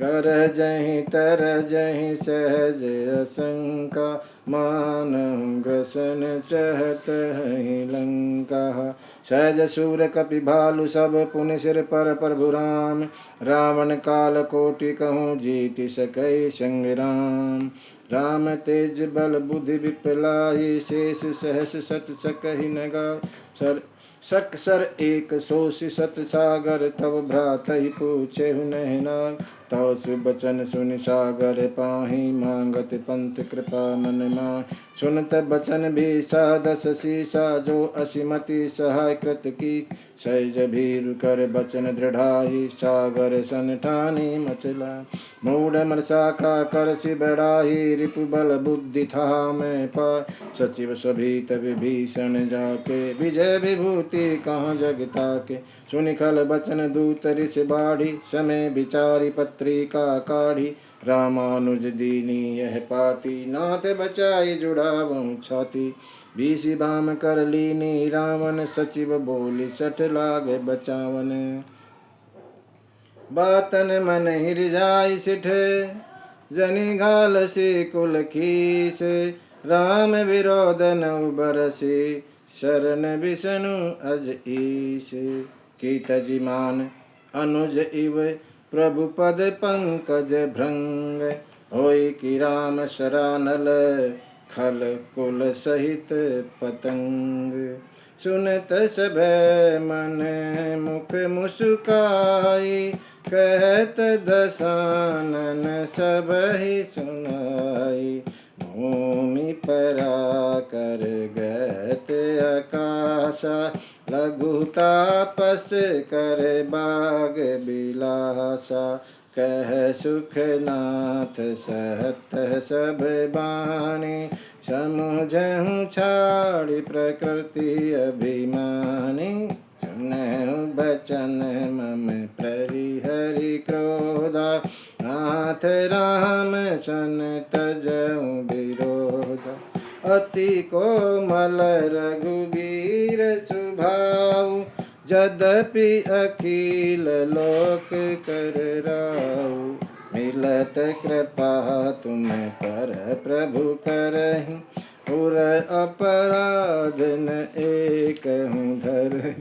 गरजहि तरजहि सहज असंका, मानहु ग्रसन चहत हहि लंका। सहज सूर कपि भालु सब पुनि सिर पर प्रभु राम, रावण काल कोटि कहूँ जीति सकै संग्राम। राम तेज बल बुद्धि विपलाई, शेष सहस सत सकहि न गाय। सक सर एक सोषि सत सागर, तब भ्रातहि पूछेहु नहीं नाग। तव सुबचन सुनि सागर पाहि, मांगत पंथ कृपा मन माहि। सुनत बचन बीसा दस सीसा, जो असिमति सहाय कृत की। सहज भीरु कर बचन दृढ़ाई, सागर सन ठानी मचला। मूढ़ मर शाखा कर सि बढ़ाई, रिपु बल बुद्धि था मैं पाय। सचिव सभीत विभीषण जाके, विजय विभूति कहाँ जग ताके। सुनि खल बचन दूत ऋषि बाढ़ी, समय विचारी पत्रिका काढ़ी। रामानुज दीनी यह पाती, नाथ बचाई जुड़ावऊँ छाती। बीसी बाम कर लीनी रावण, सचिव बोली सठ लागे बचावन। बातन मन हिरजाई सिठ, जनि घाल से कुल खीस। राम विरोध नौ बरसी, शरण विष्णु अज ईश। की तजिमान अनुज इव, प्रभु पद पंकज भृंग। होई कि राम शरानल, खल कुल सहित पतंग। सुनत सब मन मुख मुस्काई, कहत दसानन सबहि सुनाई। भूमि परा कर गत आकाशा, लघु तापस कर बाग बिलासा। कह सुखनाथ सहत सब बानी, समुझहु छाड़ि प्रकृति अभिमानी। सुनहु बचन मम परिहरि क्रोधा, नाथ राम सन तजहु विरोधा। अति कोमल रघुबीर सुभाऊ, यद्यपि अखिल लोक कर राऊ। मिलत कृपा तुम पर प्रभु करहि, उर अपराध न एकहु धरहि।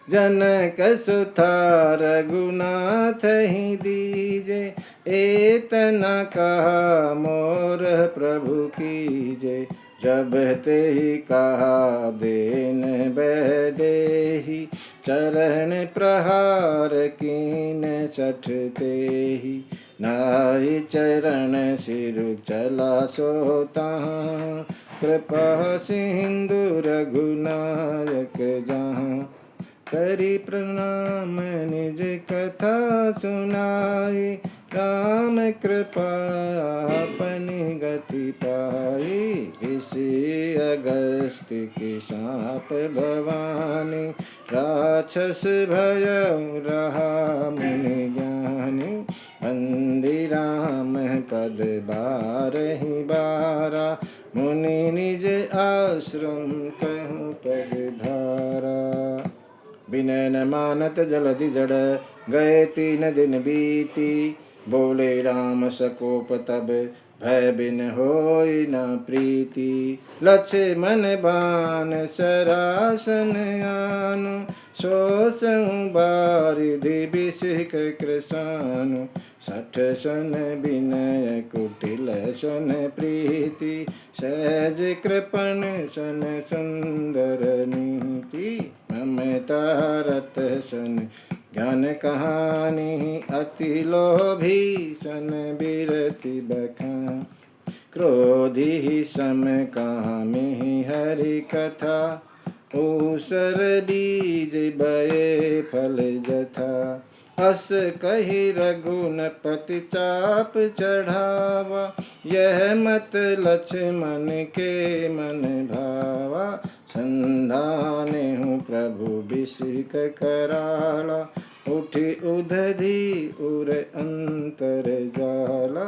जनक सुता रघुनाथ ही दीजे, एतना कहा मोर प्रभु कीजे। जब ते ही कहा देन बह देहि, चरण प्रहार कीन सठ तेहि। नाहि चरण सिरु चला सोता, कृपा सिंधु रघुनायक जहाँ। करी प्रणाम निज कथा सुनाई, राम कृपा अपनी गति पाई। ऋषि अगस्त्य की साप भवानी, राक्षस भय रहा मुनि ज्ञानी। बंदी राम पद बारहि बारा, मुनि निज आश्रम कहूँ पद धारा। विनय न मानत जलधि जड़, गए 3 दिन बीती। बोले राम सकोप तब, भय बिन होई न प्रीति। लक्ष्मण बाण सरासन आनु, सोसहु बारिधि बिसिक कृसानु। 60 सन विनय कुटिल सन प्रीति, सहज कृपण सन सुंदर नीति। ममता रत सन ज्ञान कहानी, अति लोभी सन बिरति बखान। क्रोधी सम कामी हरि कथा, ऊसर बीज बये फल जथा। अस कही रघुनपति चाप चढ़ावा, यह मत लक्ष्मण के मन भावा। संधाने हूँ प्रभु बिसिक कराला, उठी उदधि उर अंतर जाला।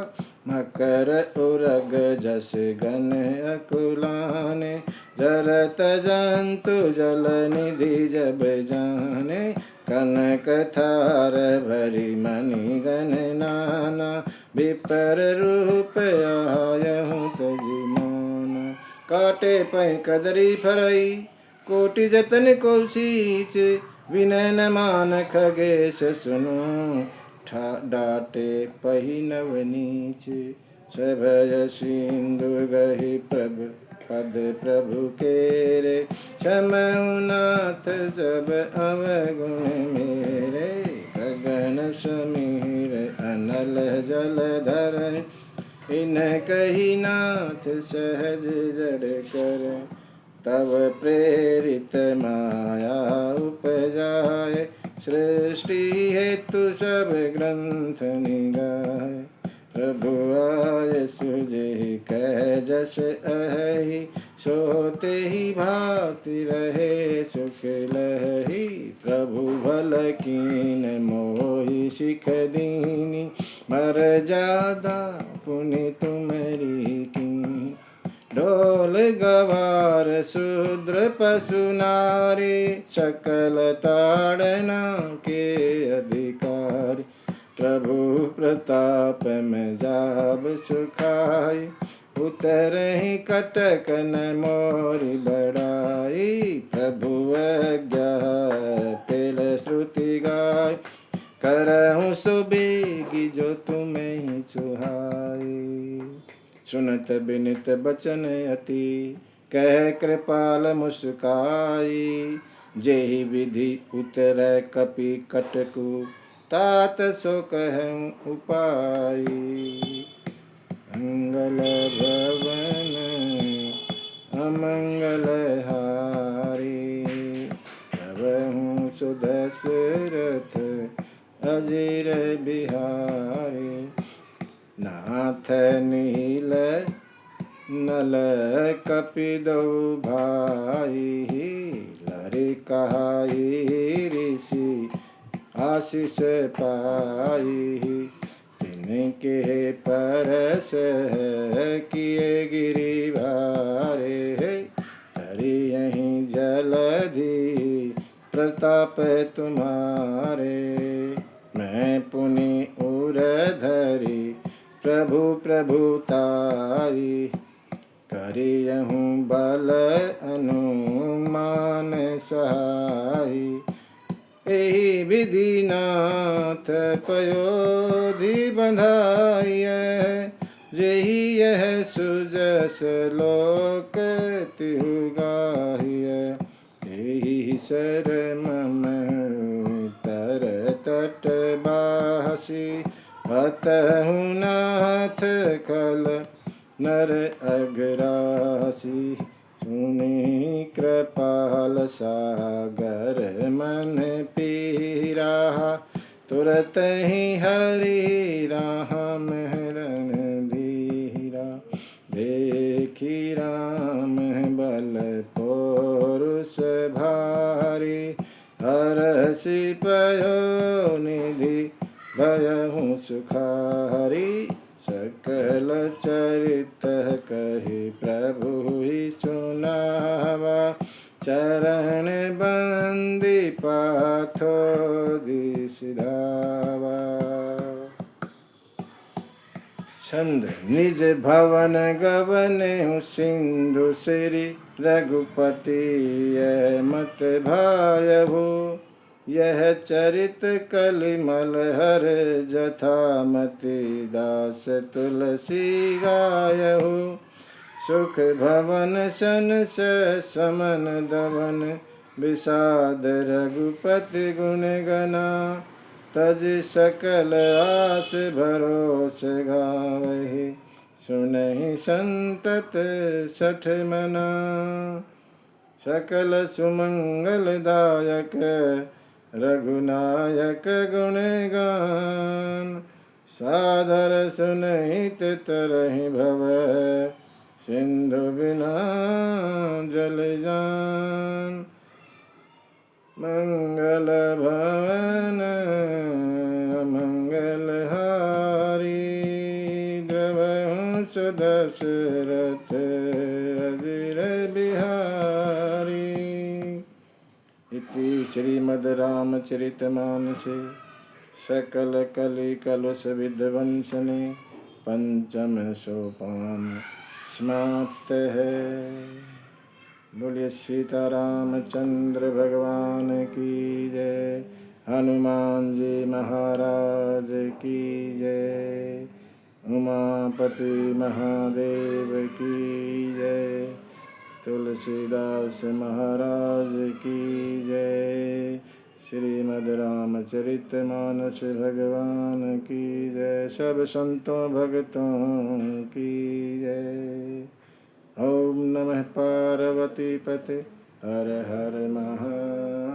मकर उरग जस गण अकुलाने, जरत जंतु जल निधि जब जाने। कनक थार भरी मणि गण नाना, विपर रूप आयहु तजि माना। काटे पै कदरी फरई, कोटि जतन को सींच। विनय न मान खगेश सुनो, डाटे पही नव नीच। सभय सिंधु गहि प्रभु पद प्रभु केरे, समनाथ सब अवगुण मेरे। गगन समीर अनल जलधर, इन कही नाथ सहज जड़ कर। तब प्रेरित माया उपजाए, सृष्टि हेतु सब ग्रंथ निगाए। प्रभु आय सुजेहि कह जस अहि, सोते ही भांति रहे सुख लहि। प्रभु भल कीन मोहि शिख दीनी, मर जादा पुनि तुमरी कीनी। ढोल गवार शूद्र पशु नारी, सकल ताड़ना के अधिकारी। प्रभु प्रताप में जाब सुखाई, उतरहि कटक न मोरि बड़ाई। प्रभु आज्ञा पेल श्रुति गाय, करहूँ सुबेगी जो तुम्हें ही सुहाई। सुनत बिनित बचन अति, कह कृपाल मुस्काई। जेहि विधि उतरै कपि कटकु, तात सो कहूँ उपाय। मंगल भवन अमंगल हारी, प्रभु सुदशरथ अजिर बिहारी। नाथ नील नल कपिदो भाई, लरिकाई ऋषि आशीष पाई। तिनके परस किए गिरि भारे, तरि यहीं जलधि प्रताप तुम्हारे। मैं पुनि उर धरि प्रभु प्रभुताई, करियहूँ बल अनुमान सहाई। एहि विधि नाथ पयोधि बंधाइय, जेहि यह सुजस लोक तिहु गाहिय। एहि सर मम तर तट बासी, अतहु नाथ खल नर अघरासी। सुनि कृपाल सागर मन पीरा, तुरत ही हरि राम रणधीरा। देखी राम बल पौरुष भारी, हरषि पयो निधि भयहु सुखारी। सकल चरित कहि प्रभु ही सुनावा, चरण बंदी पाथो दिस धावा। छंद। निज भवन गवने सिंधु श्री रघुपति, यह मत भायहु। यह चरित कलिमल हर जथा मति, दास तुलसी गायहु। सुख भवन सन समन दमन, विषाद रघुपति गुण गना। तज सकल आस भरोस गावहि, सुनहि संतत सठ मना। सकल सुमंगलदायक रघुनायक गुण गान, सादर सुनहित तरहि भव, सिंधु बिना जल जान। मंगल भवन मंगल हारी, द्रवहु सुदशरथ अजिर बिहारी। इति श्रीमद् रामचरितमानसे सकल कलि कलुष विध्वंसने पंचम सोपान समाप्त है। बोलिए सीतारामचंद्र भगवान की जय, हनुमान जी महाराज की जय, उमापति महादेव की जय, तुलसीदास महाराज की जय। श्रीमद् रामचरितमानस भगवान की जय। सब संतों भक्तों की जय। ओम नमः पार्वती पते, हर हर महादेव।